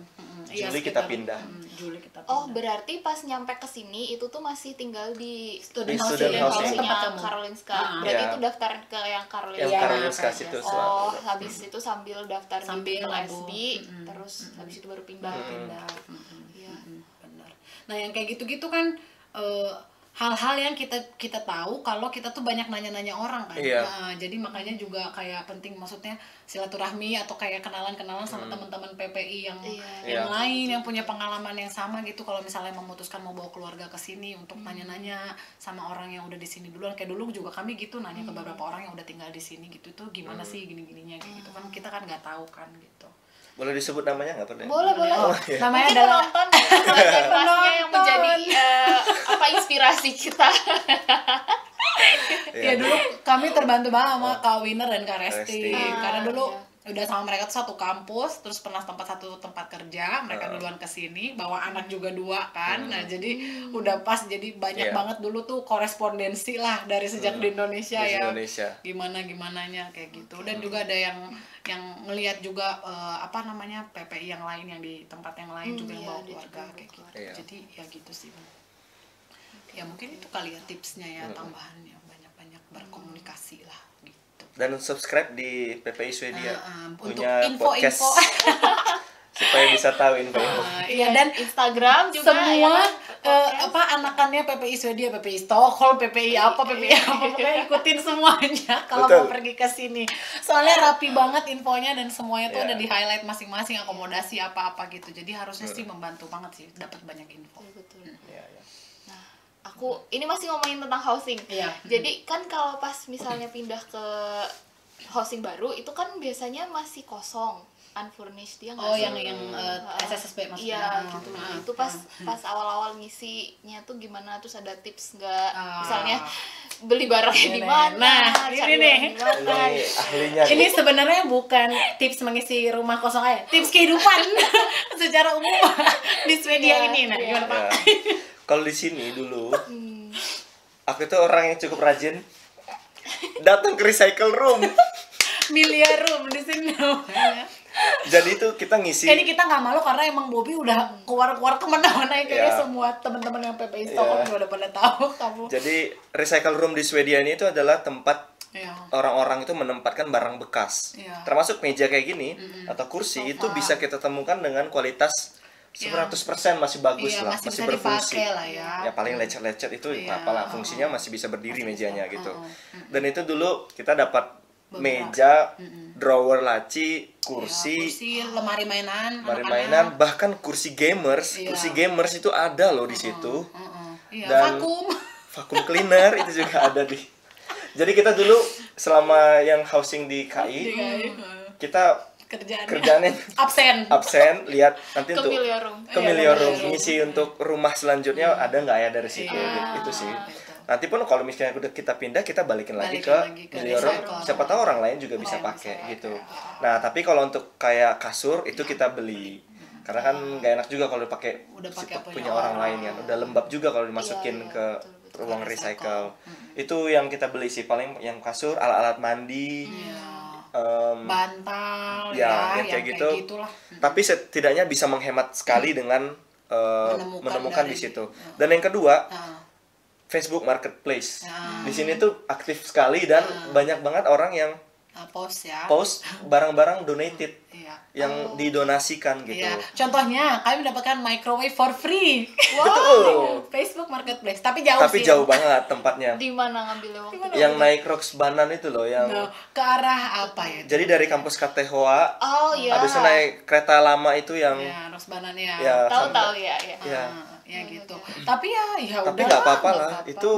Iya, Juli kita sekitar, pindah. Juli kita pindah. Oh, berarti pas nyampe ke sini itu tuh masih tinggal di Student Di housing, student kalau housing. tempat kamu. Karolinska. Ah. Berarti Iya. itu daftar ke yang Karolinska. Yang Iya, Karolinska kayak situ gitu. Oh, habis itu sambil daftar Sambil di nabung. SB, terus habis itu baru pindah. Pindah. Iya. Benar. Nah, yang kayak gitu-gitu kan hal-hal yang kita tahu kalau kita tuh banyak nanya-nanya orang kan. Iya. Nah, jadi makanya juga kayak penting, maksudnya silaturahmi atau kayak kenalan-kenalan sama teman-teman PPI yang Iya. yang lain yang punya pengalaman yang sama gitu. Kalau misalnya memutuskan mau bawa keluarga ke sini untuk nanya-nanya sama orang yang udah di sini duluan. Kayak dulu juga kami gitu nanya ke beberapa orang yang udah tinggal di sini gitu tuh gimana sih gini-gininya kayak gitu kan, kita kan nggak tahu kan gitu. Boleh disebut namanya nggak perlu? Boleh, boleh. Namanya Mungkin adalah penonton masnya yang menjadi apa inspirasi kita. ya dulu kami terbantu banget sama Kak Winner dan Kak Resti. Resti, karena dulu udah sama mereka tuh satu kampus, terus pernah satu tempat kerja, mereka duluan kesini, bawa anak juga 2 kan, nah jadi udah pas, jadi banyak Iya. banget dulu tuh korespondensi lah dari sejak di Indonesia Di ya, Indonesia. gimananya kayak gitu, dan juga ada yang ngelihat juga apa namanya PPI yang lain yang di tempat yang lain juga yang iya, bawa ada keluarga juga kayak gitu, Iya. jadi ya gitu sih. Ya mungkin itu kali ya tipsnya ya, tambahannya banyak-banyak berkomunikasi lah gitu. Dan subscribe di PPI Swedia. Untuk Punya podcast info-info. supaya bisa tahu info-info. Iya, dan Instagram juga semua ya kan? apa anakannya PPI Swedia, PPI Stockholm, PPI apa, pokoknya ikutin semuanya kalau Betul. mau pergi ke sini. Soalnya rapi banget infonya dan semuanya tuh Iya. ada di highlight masing-masing, akomodasi apa-apa gitu. Jadi harusnya sih membantu banget sih dapat banyak info. Betul. Iya, iya. Nah, aku ini masih ngomongin tentang housing. Iya. Jadi kan kalau pas misalnya pindah ke housing baru itu kan biasanya masih kosong unfurnished dia nggak Oh, sih? yang SSSB maksudnya. Iya gitu. Itu pas awal-awal ngisinya tuh gimana, terus ada tips nggak? Misalnya beli barangnya di mana? Nah, cari ini nih. orang di mana, Ini gitu. ahlinya. Ini sebenarnya bukan tips mengisi rumah kosong aja, tips kehidupan secara umum di Swedia ini. Nah, gimana Pak? Ya. Kalau di sini dulu, aku itu orang yang cukup rajin datang ke recycle room. Miliar room di sini namanya. Jadi itu kita ngisi. Ini kita nggak malu karena emang Bobby udah keluar-keluar kemana-mana ya, kayaknya Iya. semua teman-teman yang PPI Stockholm juga udah pada tahu kamu. Jadi recycle room di Swedia ini itu adalah tempat Iya. orang-orang itu menempatkan barang bekas. Iya. Termasuk meja kayak gini atau kursi itu bisa kita temukan dengan kualitas 100% masih bagus Iya, lah, masih masih bisa berfungsi. dipakai lah ya. Ya paling lecet-lecet itu Iya. apalah, fungsinya masih bisa berdiri mejanya gitu. Oh. Dan itu dulu kita dapat Beberapa. meja, drawer laci, Ya, kursi, kursi, lemari mainan, lemari anak-anak. mainan, bahkan kursi gamers. Iya. Kursi gamers itu ada loh di situ. Iya, Dan- vakum. Vacuum cleaner itu juga ada di. Jadi kita dulu selama yang housing di KI, kita kerjaannya absen. lihat nanti Ke untuk miliar room. ke Iya, miliar ke room, miliar room. ngisi untuk rumah selanjutnya ada nggak ya dari situ Iya, gitu. Itu sih. gitu. Nanti pun kalau misalnya udah kita pindah, kita balikin lagi Balikin ke lagi ke miliar room. recycle. Siapa tahu orang lain juga bisa yang pakai bisa gitu. Nah, tapi kalau untuk kayak kasur itu kita beli. Karena kan nggak enak juga kalau dipakai Udah pakai punya orang lain kan. Udah lembab juga kalau dimasukin Iya, ke betul, ruang Ke recycle. Itu yang kita beli sih paling yang kasur, alat-alat mandi. Iya. em, Bantal Ya, ya, yang kayak yang gitu. gitulah. tapi setidaknya bisa menghemat sekali dengan menemukan dari- di situ. Dan yang kedua, Nah, Facebook Marketplace. Nah. Di sini tuh aktif sekali dan banyak banget orang yang post ya. post barang-barang donated Iya. yang didonasikan gitu. Iya. Contohnya, kami mendapatkan microwave for free. Betul. Facebook Marketplace, tapi jauh Tapi sih. jauh banget tempatnya. Di mana ngambilnya waktu itu? Yang naik Roxbanan itu loh yang Nah, ke arah apa ya? jadi dari kampus KTHOA Oh iya. habis itu naik kereta lama itu yang Ya, Rosbanan ya. ya Tahu ya, ya. ya. Ya gitu. Tapi ya Tapi udah nggak apa-apa nggak lah, apa-apa. itu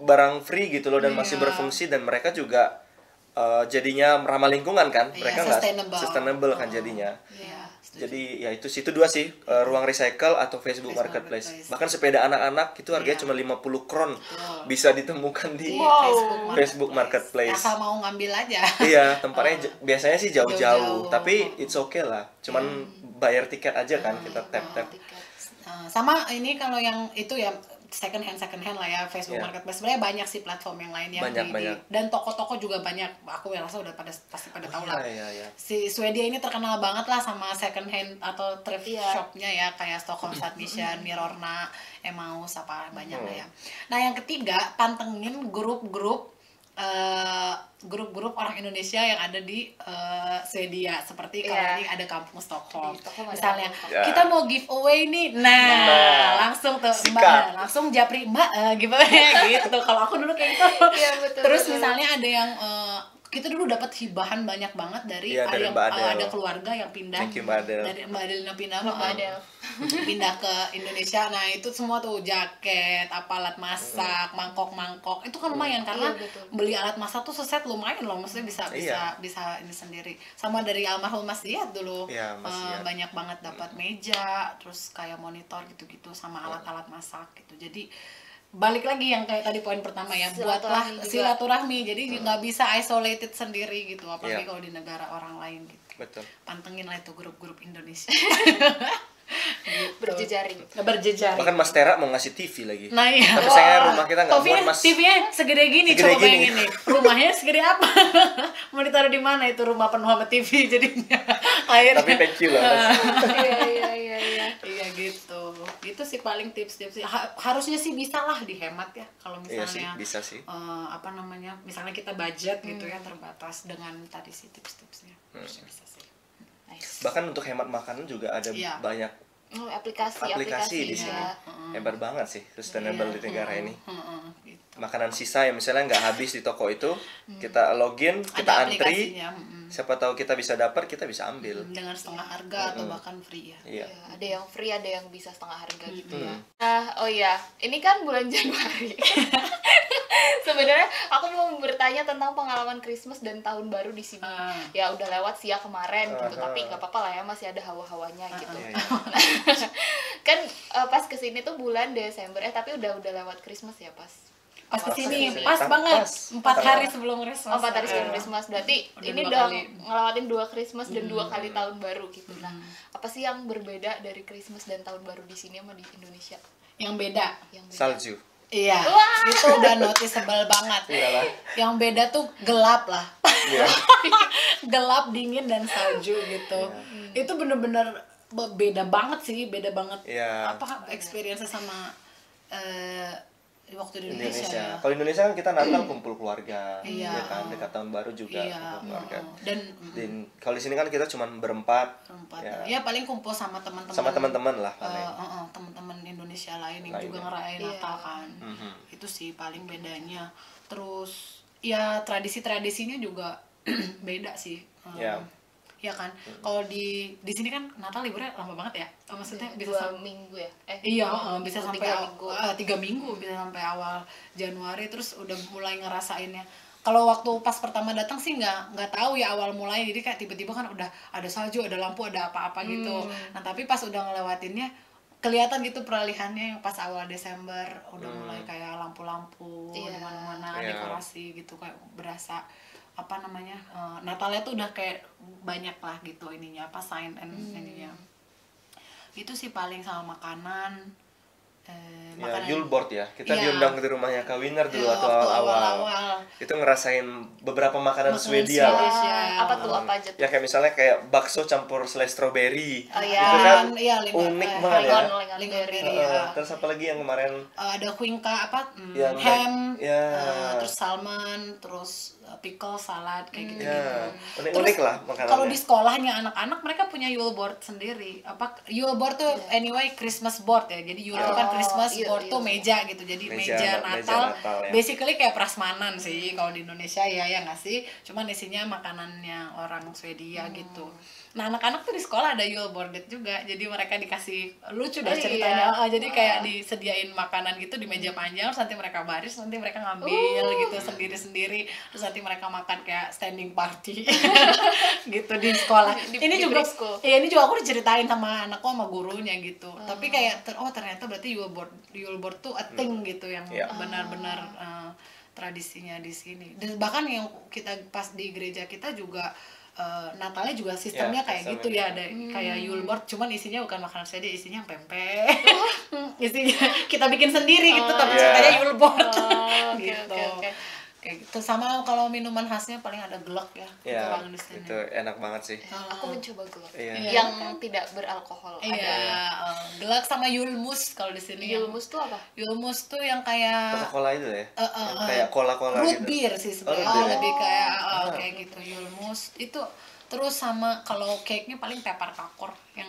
barang free gitu loh dan masih Iya. berfungsi dan mereka juga jadinya ramah lingkungan kan, Iya, mereka nggak sustainable. sustainable kan jadinya. Iya, setuju. Jadi ya itu dua sih, ruang recycle atau Facebook Marketplace. Bahkan sepeda anak-anak itu harganya cuma 50 kron bisa ditemukan di Facebook Marketplace. Asal mau ngambil aja. Iya, tempatnya biasanya sih jauh-jauh, Jauh-jauh. tapi it's okay lah. Cuman bayar tiket aja kan, kita tap-tap. Sama ini kalau yang itu ya second hand lah ya, Facebook Iya. Marketplace. Sebenarnya banyak sih platform yang lain yang Banyak. dan toko-toko juga banyak. Aku rasa udah pasti pada tahu lah. Iya. Si Swedia ini terkenal banget lah sama second hand atau thrift Iya. shopnya ya, kayak Stockholm Stadmission, Mirorna, Emmaus, apa banyak lah ya. Nah yang ketiga, pantengin grup-grup orang Indonesia yang ada di Swedia, seperti kalau Iya. ini ada kampung Stockholm. Di Stockholm ada Misalnya kampung Stockholm. kita mau giveaway nih, langsung tuh Sikat. Mbak, langsung japri Mbak giveaway gitu. Kalau aku dulu kayak gitu. Iya, betul, Terus betul. misalnya ada yang kita dulu dapat hibahan banyak banget dari, Iya, dari yang Mbak Adel. ada keluarga yang pindah. Thank you, Mbak Adel. Dari Mbak Adelina pindah Mbak Adel. pindah ke Indonesia. Nah, itu semua tuh jaket, apa alat masak, mangkok-mangkok. Itu kan lumayan karena Iya, betul. beli alat masak tuh seset lumayan loh. Maksudnya bisa Iya. ini sendiri. Sama dari almarhum Mas Ziyad dulu. Iya, Mas Ziyad. Banyak banget dapat meja, terus kayak monitor gitu-gitu sama alat-alat masak gitu. Jadi balik lagi yang kayak tadi poin pertama ya, buatlah Silaturahmi juga. silaturahmi. Jadi nggak bisa isolated sendiri gitu, apalagi Iya. kalau di negara orang lain gitu. Betul. Pantengin lah itu grup-grup Indonesia. Berjejaring. Berjejaring. Bahkan Mas Tera mau ngasih TV lagi. Nah iya. Tapi sayangnya rumah kita nggak TV-nya muat, Mas. TV-nya segede gini, Segede coba gini. bayangin nih. Rumahnya segede apa? Mau ditaruh di mana itu rumah penuh sama TV jadinya. Akhirnya. Tapi thank you lah, Mas. Iya. Iya gitu. Itu sih paling tips-tips sih. Harusnya sih bisa lah dihemat ya kalau Iya sih, misalnya bisa sih. apa namanya? Misalnya kita budget gitu ya terbatas dengan tadi sih tips-tipsnya. Harusnya bisa sih. Nice. Bahkan untuk hemat makanan juga ada Iya. banyak Oh, aplikasi aplikasi di sini. ya. Hebat banget sih sustainable di negara ini. Gitu. Makanan sisa yang misalnya nggak habis di toko itu, kita login, kita Ada antri, aplikasinya. siapa tahu kita bisa dapat, kita bisa ambil. Dengan setengah harga atau bahkan free ya. Iya. Ya, ada yang free, ada yang bisa setengah harga gitu ya. Nah, oh iya, ini kan bulan Januari. Sebenarnya aku mau bertanya tentang pengalaman Christmas dan tahun baru di sini. Ya udah lewat sih ya kemarin gitu, tapi nggak apa-apa lah ya, masih ada hawa-hawanya gitu. Kan pas kesini tuh bulan Desember, tapi udah lewat Christmas ya pas. Pas kesini kesini. pas banget, Pas. 4 hari sebelum Christmas. 4 hari sebelum Christmas, berarti ini dua udah kali. ngelewatin 2 Christmas dan 2 kali tahun baru gitu. Nah, apa sih yang berbeda dari Christmas dan tahun baru di sini sama di Indonesia? Yang beda. Yang beda. Salju. Iya. Wah. Itu udah noticeable banget. Iyalah. Yang beda tuh gelap lah. Iya. Gelap, dingin dan salju gitu. Itu bener-bener beda banget sih, beda banget. Iya. Apa experience sama waktu di Indonesia. Indonesia. Ya. Kalau Indonesia kan kita Natal kumpul keluarga, Iya. ya kan, dekat tahun baru juga Iya. kumpul keluarga. Dan Dan kalau di sini kan kita cuma berempat, ya paling kumpul sama teman-teman. sama teman-teman lah paling. Teman-teman Indonesia lain yang Lainnya. juga ngerayain Iya. Natal kan. Mhm. Itu sih paling bedanya. Terus ya tradisi-tradisinya juga beda sih. Ya. Ya kan. Kalau di sini kan Natal liburnya lama banget ya. Maksudnya bisa 2 minggu ya? Iya, dua bisa minggu, sampai 3 minggu. 3 minggu, bisa sampai awal Januari, terus udah mulai ngerasainnya. Kalau waktu pas pertama datang sih nggak tahu ya awal mulai, jadi kayak tiba-tiba kan udah ada salju, ada lampu, ada apa-apa gitu. Nah tapi pas udah ngelewatinnya kelihatan gitu peralihannya, yang pas awal Desember udah mulai kayak lampu-lampu Iya. di mana-mana, Iya. dekorasi gitu, kayak berasa apa namanya, Natalnya tuh udah kayak banyak lah gitu ininya, apa sign and ininya. Itu sih paling sama makanan. Ya, Yulbord ya. Kita Iya. diundang ke rumahnya Kak Winner dulu Iya, atau waktu awal-awal. awal-awal. Itu ngerasain beberapa makanan Makanan Swedia lah. Swedish. Ya. Apa tuh, apa aja tuh? Ya kayak misalnya kayak bakso campur selai strawberry. Oh iya. Itu kan Iya, unik banget ya. Lingonberry, Heeh. ya. Terus apa lagi yang kemarin Ada huinka apa? Yang Ham, ya. terus salmon, terus pickle, salad kayak gitu. Ya, unik-unik lah makanannya. Kalau di sekolahnya anak-anak mereka punya Yule board sendiri. Apa Yule board tuh anyway Christmas board ya. Jadi Yule itu kan Christmas iya, board iya. tuh meja gitu. Jadi Meja meja Natal, Natal, ya. basically kayak prasmanan sih kalau di Indonesia ya nggak sih. Cuman isinya makanannya orang Swedia gitu. Nah anak-anak tuh di sekolah ada Yule boarded juga. Jadi mereka dikasih lucu deh Oh, ceritanya. iya. Jadi kayak disediain makanan gitu di meja panjang. Terus nanti mereka baris, nanti mereka ngambil gitu sendiri-sendiri. Terus nanti mereka makan kayak standing party gitu di sekolah. Ini di juga preschool. ya ini juga aku diceritain sama anakku sama gurunya gitu. Tapi kayak ternyata berarti Yule board tuh a thing gitu yang Iya. benar-benar tradisinya di sini. Dan bahkan yang kita pas di gereja kita juga Natalnya juga sistemnya Ya, kayak sistemnya. gitu ya, ada kayak Yule board, cuman isinya bukan makanan Swedia, isinya pempek. Isinya kita bikin sendiri gitu, tapi Iya. ceritanya Yule board. Oh, oke, gitu. oke. Kayak gitu. Sama kalau minuman khasnya paling ada glögg ya. Ya, orang di sini. itu enak banget sih. Aku mencoba glögg Iya. yang tidak beralkohol. Iya, glögg sama Yulmus kalau di sini. Yulmus tuh apa? Yulmus tuh yang kayak Coca-Cola itu ya. Kayak cola-cola root gitu. beer sih sebenarnya. root beer ya? Lebih kayak kayak gitu Yulmus. Itu terus sama kalau cake-nya paling pepper kakor yang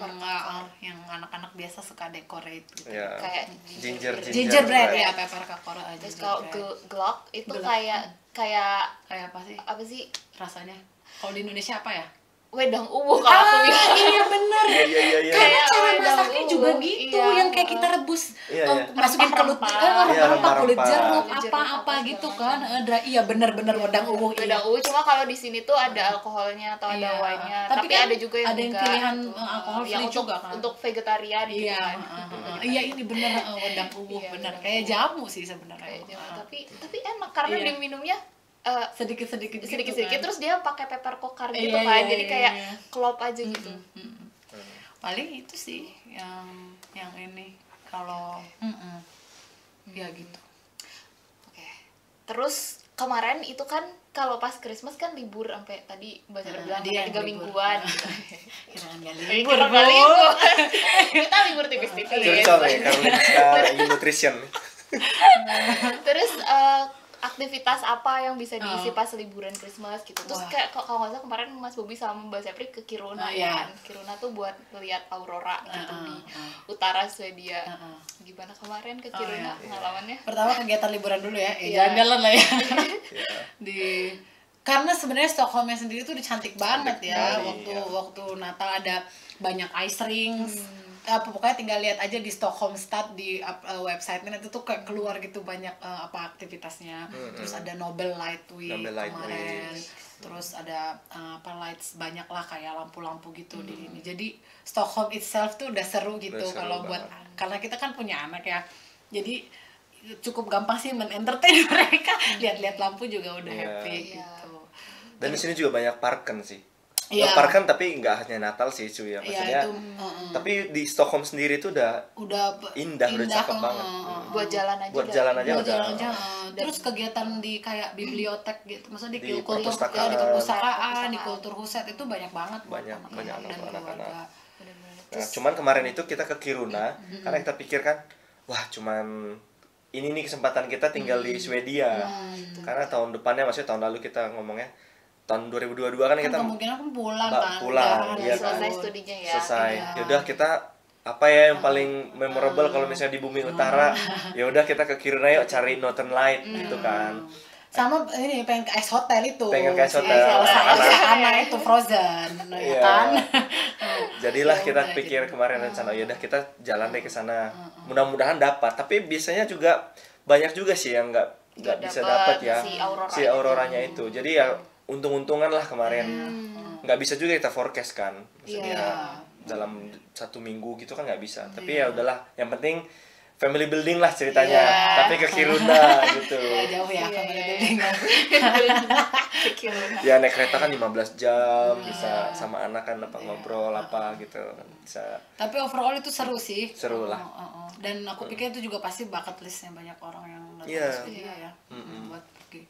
yang anak-anak biasa suka decorate gitu. Ya. Kayak Gingerbread ya, pepper kakor aja. Terus kalau glögg itu kayak kayak apa sih rasanya? kalau di Indonesia apa ya? Wedang ubuh kalau aku bilang. Iya bener. Iya. Karena Kayak cara wedang masaknya ubuh. juga gitu, Iya. yang kayak kita rebus, Iya, iya. masukin kulit, Iya, rempah, kulit rempah-rempah. jeruk, Kulit jeruk, apa-apa apa gitu segala kan. Iya bener-bener wedang ubuh. Iya. Wedang ubuh cuma kalau di sini tuh ada alkoholnya atau ada Iya. wine-nya. Tapi Tapi kan ada juga yang ada yang enggak, pilihan, gitu. alkohol Yang free untuk juga kan. untuk vegetarian gitu Iya, kan. iya ini bener wedang ubuh Iya, bener wedang kayak ubuh. jamu sih sebenarnya. Kayak jamu. Tapi enak karena Iya. diminumnya Sedikit-sedikit gitu sedikit-sedikit kan. terus dia pakai pepper kokar gitu Iya, kan. iya, Jadi iya, kayak iya. klop aja gitu. Paling itu sih yang ini kalau ya gitu. Oke. Terus kemarin itu kan kalau pas Christmas kan libur sampai tadi Mbak Sarah bilang dia sampai 3 libur. mingguan gitu. Kirain gak Libur, libur, nggak Bu. libur. Kita libur tipis-tipis. Curcol ya, Karolinska Nutrition. Terus aktivitas apa yang bisa diisi pas liburan Christmas gitu. Terus Wah. kayak kalau nggak salah kemarin Mas Bobi sama Mbak Sepri ke Kiruna Iya. kan. Kiruna tuh buat lihat aurora gitu di utara Swedia. Gimana kemarin ke Kiruna iya. pengalamannya? Pertama kegiatan liburan dulu ya, Iya. jalan-jalan lah ya. Iya. Di Karena sebenarnya Stockholmnya sendiri tuh udah cantik banget Cantik ya. sekali, Waktu Natal ada banyak ice rings. Pokoknya tinggal lihat aja di Stockholm Stad di website-nya, nanti tuh kayak keluar gitu banyak aktivitasnya. Terus ada Nobel Light Week Nobel Light kemarin. Terus ada lights banyak lah kayak lampu-lampu gitu di ini. Jadi Stockholm itself tuh udah seru gitu Udah seru kalau buat banget. karena kita kan punya anak ya. Jadi cukup gampang sih men-entertain mereka. Lihat-lihat lampu juga udah Iya. happy Iya. gitu. Dan di sini juga banyak parken sih. Iya. Parken tapi nggak hanya Natal sih cuy ya, Iya, maksudnya. itu, Tapi di Stockholm sendiri tuh udah indah, udah cakep banget. Buat jalan aja Buat udah- jalan aja Buat udah. jalan aja. Terus kegiatan di kayak bibliotek gitu, maksudnya Di di kultur perpustakaan. di perpustakaan, di kultur Huset itu banyak banget buat Banyak anak-anak dan anak-anak. keluarga. bener-bener. Nah, cuman kemarin itu kita ke Kiruna karena kita pikirkan, wah cuman ini nih kesempatan kita tinggal di Swedia. Karena tahun depannya, maksudnya tahun lalu kita ngomongnya tahun 2022 kan Kan kita kemungkinan kan pulang Mbak, kan. pulang, udah iya libur. kan. Selesai studinya ya. selesai. Iya. Yaudah kita apa ya yang paling memorable kalau misalnya di bumi utara, ya udah kita ke Kiruna yuk cari Northern Light gitu kan. Sama ini pengen ke Ice Hotel itu. Pengen ke Ice Si Hotel. anak itu Frozen, ya Iya. kan? Jadilah Ya kita udah, pikir jadi. kemarin rencana, yaudah kita jalan deh ke sana. Mudah-mudahan dapat. Tapi biasanya juga banyak juga sih yang nggak Nggak bisa dapat dapat ya si auroranya itu. Jadi ya untung-untungan lah kemarin. Nggak bisa juga kita forecast kan. Maksudnya Iya. dalam 1 minggu gitu kan nggak bisa. Tapi ya udahlah. Yang penting family building lah ceritanya. Iya. Tapi ke Kiruna gitu. Jauh ya Iya, family iya, building. Kiruna. Ya naik kereta kan 15 jam, bisa sama anak kan apa ngobrol apa gitu. Bisa Tapi overall itu seru sih. Seru lah. Dan aku pikir itu juga pasti bucket listnya banyak orang yang datang Iya. ke Swedia ya. Buat pergi.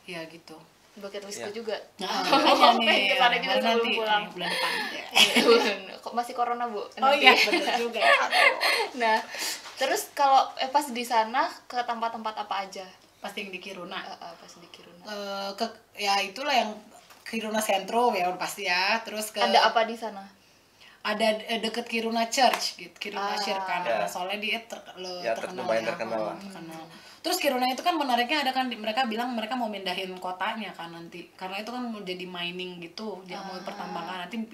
Ya gitu. Bucket listku Iya. juga. Nah, makanya nih. Pengen kesana juga baru sebelum nanti pulang. nih, bulan depan. Ya. Kok masih corona, Bu? Oh Nanti. iya, benar juga. Nah, terus kalau pas di sana ke tempat-tempat apa aja? Pasti yang di Kiruna. Pas di Kiruna. Ya itulah yang Kiruna Sentrum ya pasti ya. Terus ke Ada apa di sana? ada deket Kiruna Church gitu, Kiruna Church kan. Ya. Soalnya dia Ya, terkenal lumayan ya. terkenal lah. Terkenal. Terus Kiruna itu kan menariknya ada kan mereka bilang mereka mau mindahin kotanya kan nanti. Karena itu kan mau jadi mining gitu, dia mau pertambangan nanti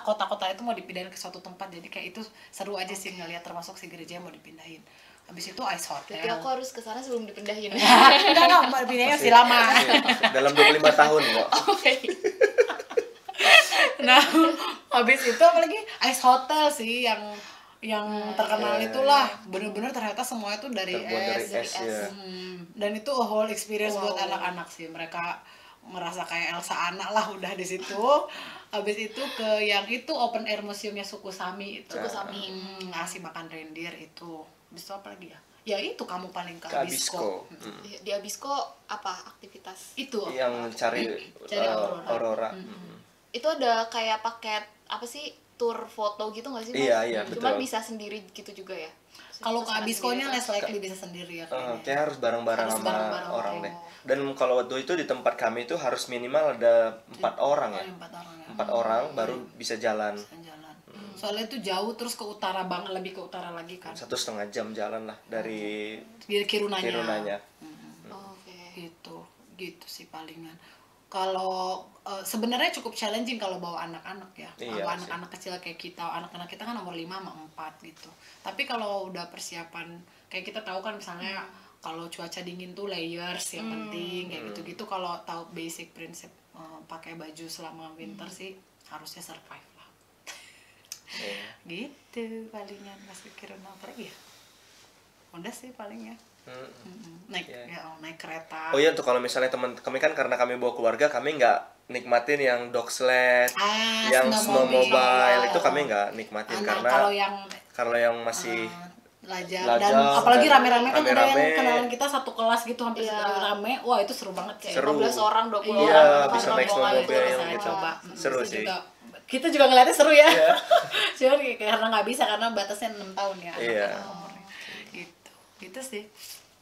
kota-kota itu mau dipindahin ke suatu tempat. Jadi kayak itu seru aja sih ngelihat, termasuk si gereja mau dipindahin. Habis itu Ice Hotel. Jadi aku harus ke sana sebelum dipindahin. Enggak, pindahnya masih lama. dalam 25 tahun kok. Oke. Nah, habis itu apalagi Ice Hotel sih yang terkenal Iya, itulah. Bener-bener ternyata semua itu dari Terbuat dari es. es ya. Dan itu a whole experience buat Wow. anak-anak sih. Mereka merasa kayak Elsa Anna lah udah di situ. Habis itu ke yang itu open air museumnya suku Sami itu. Suku Sami. Ngasih makan reindeer itu. Habis itu apa lagi ya? Ya itu kamu paling ke Ke Abisko. Abisko. Di Abisko apa aktivitas? Itu Yang cari Cari aurora. Itu ada kayak paket apa sih? Tur foto gitu nggak sih, Mas? Iya, iya, Cuman betul. bisa sendiri gitu juga ya. kalau ke Bisa Abiskonya sendiri, less likely bisa sendiri ya kayaknya. Kayak harus bareng-bareng Harus sama bareng-bareng, orang oke. deh. Dan kalau waktu itu di tempat kami itu harus minimal ada 4 orang ya. 4 orang ya. 4 orang baru bisa jalan. Jalan. Soalnya itu jauh terus ke utara banget, lebih ke utara lagi kan. 1,5 jam jalan lah dari Di Kirunanya. Kirunanya. Oh, oke. Gitu sih palingan. Kalau sebenarnya cukup challenging kalau bawa anak-anak ya. Iya Bawa sih. anak-anak kecil kayak kita, anak-anak kita kan nomor 5 sama 4 gitu. Tapi kalau udah persiapan kayak kita tahu kan misalnya kalau cuaca dingin tuh layers yang penting kayak gitu-gitu. Kalau tahu basic prinsip pakai baju selama winter sih harusnya survive lah. Iya. Gitu palingan pas pikiran apa lagi ya. Udah sih palingnya. Naik Iya. naik kereta. Oh iya tuh kalau misalnya teman kami kan karena kami bawa keluarga kami nggak nikmatin yang dog sled, yang snowmobile itu kami nggak nikmatin karena kalau yang masih Lajang. Dan apalagi dan rame-rame kan ada rame-rame. yang kenalan kita satu kelas gitu hampir rame. Wah, itu seru banget Kayak Seru. 15 orang, 20 Iya, orang. bisa kan naik rombongan snowmobile itu. gitu. coba. Seru Itu sih. juga- kita juga ngeliatnya seru ya. Iya. Cuman karena nggak bisa karena batasnya 6 tahun ya. Iya. anak-anak umurnya. Gitu sih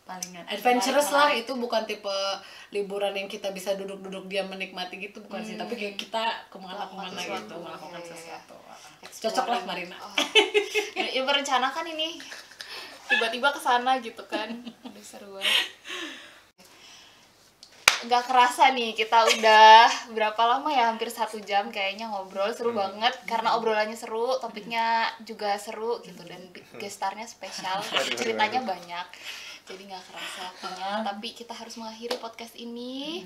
palingan adventurous lah. Itu bukan tipe liburan yang kita bisa duduk-duduk diam menikmati gitu, bukan sih, tapi kayak kita kemana-kemana gitu melakukan sesuatu. Cocok lah Marina. Oh. Ya merencanakan ini tiba-tiba ke sana gitu kan. Aduh, seru banget. nggak kerasa nih kita udah berapa lama ya, hampir 1 jam kayaknya ngobrol, seru banget karena obrolannya seru, topiknya juga seru gitu, dan gestarnya spesial, ceritanya banyak, jadi nggak kerasa waktunya. Tapi kita harus mengakhiri podcast ini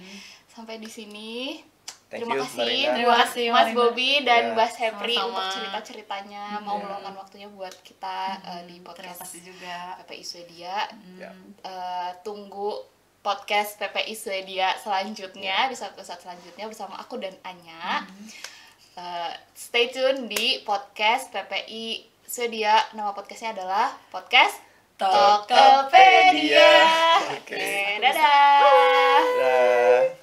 sampai di sini. Terima kasih Terima buat kasih, Mas Marina. Bobby dan Mbak Sepri sama-sama. untuk cerita-ceritanya, mau meluangkan waktunya buat kita di Terima podcast kasih juga. PPI Swedia. Ya. Tunggu podcast PPI Swedia selanjutnya, di episode selanjutnya bersama aku dan Anya. Stay tune di podcast PPI Swedia. Nama podcastnya adalah podcast Tokopedia. Oke, dadah. Dah.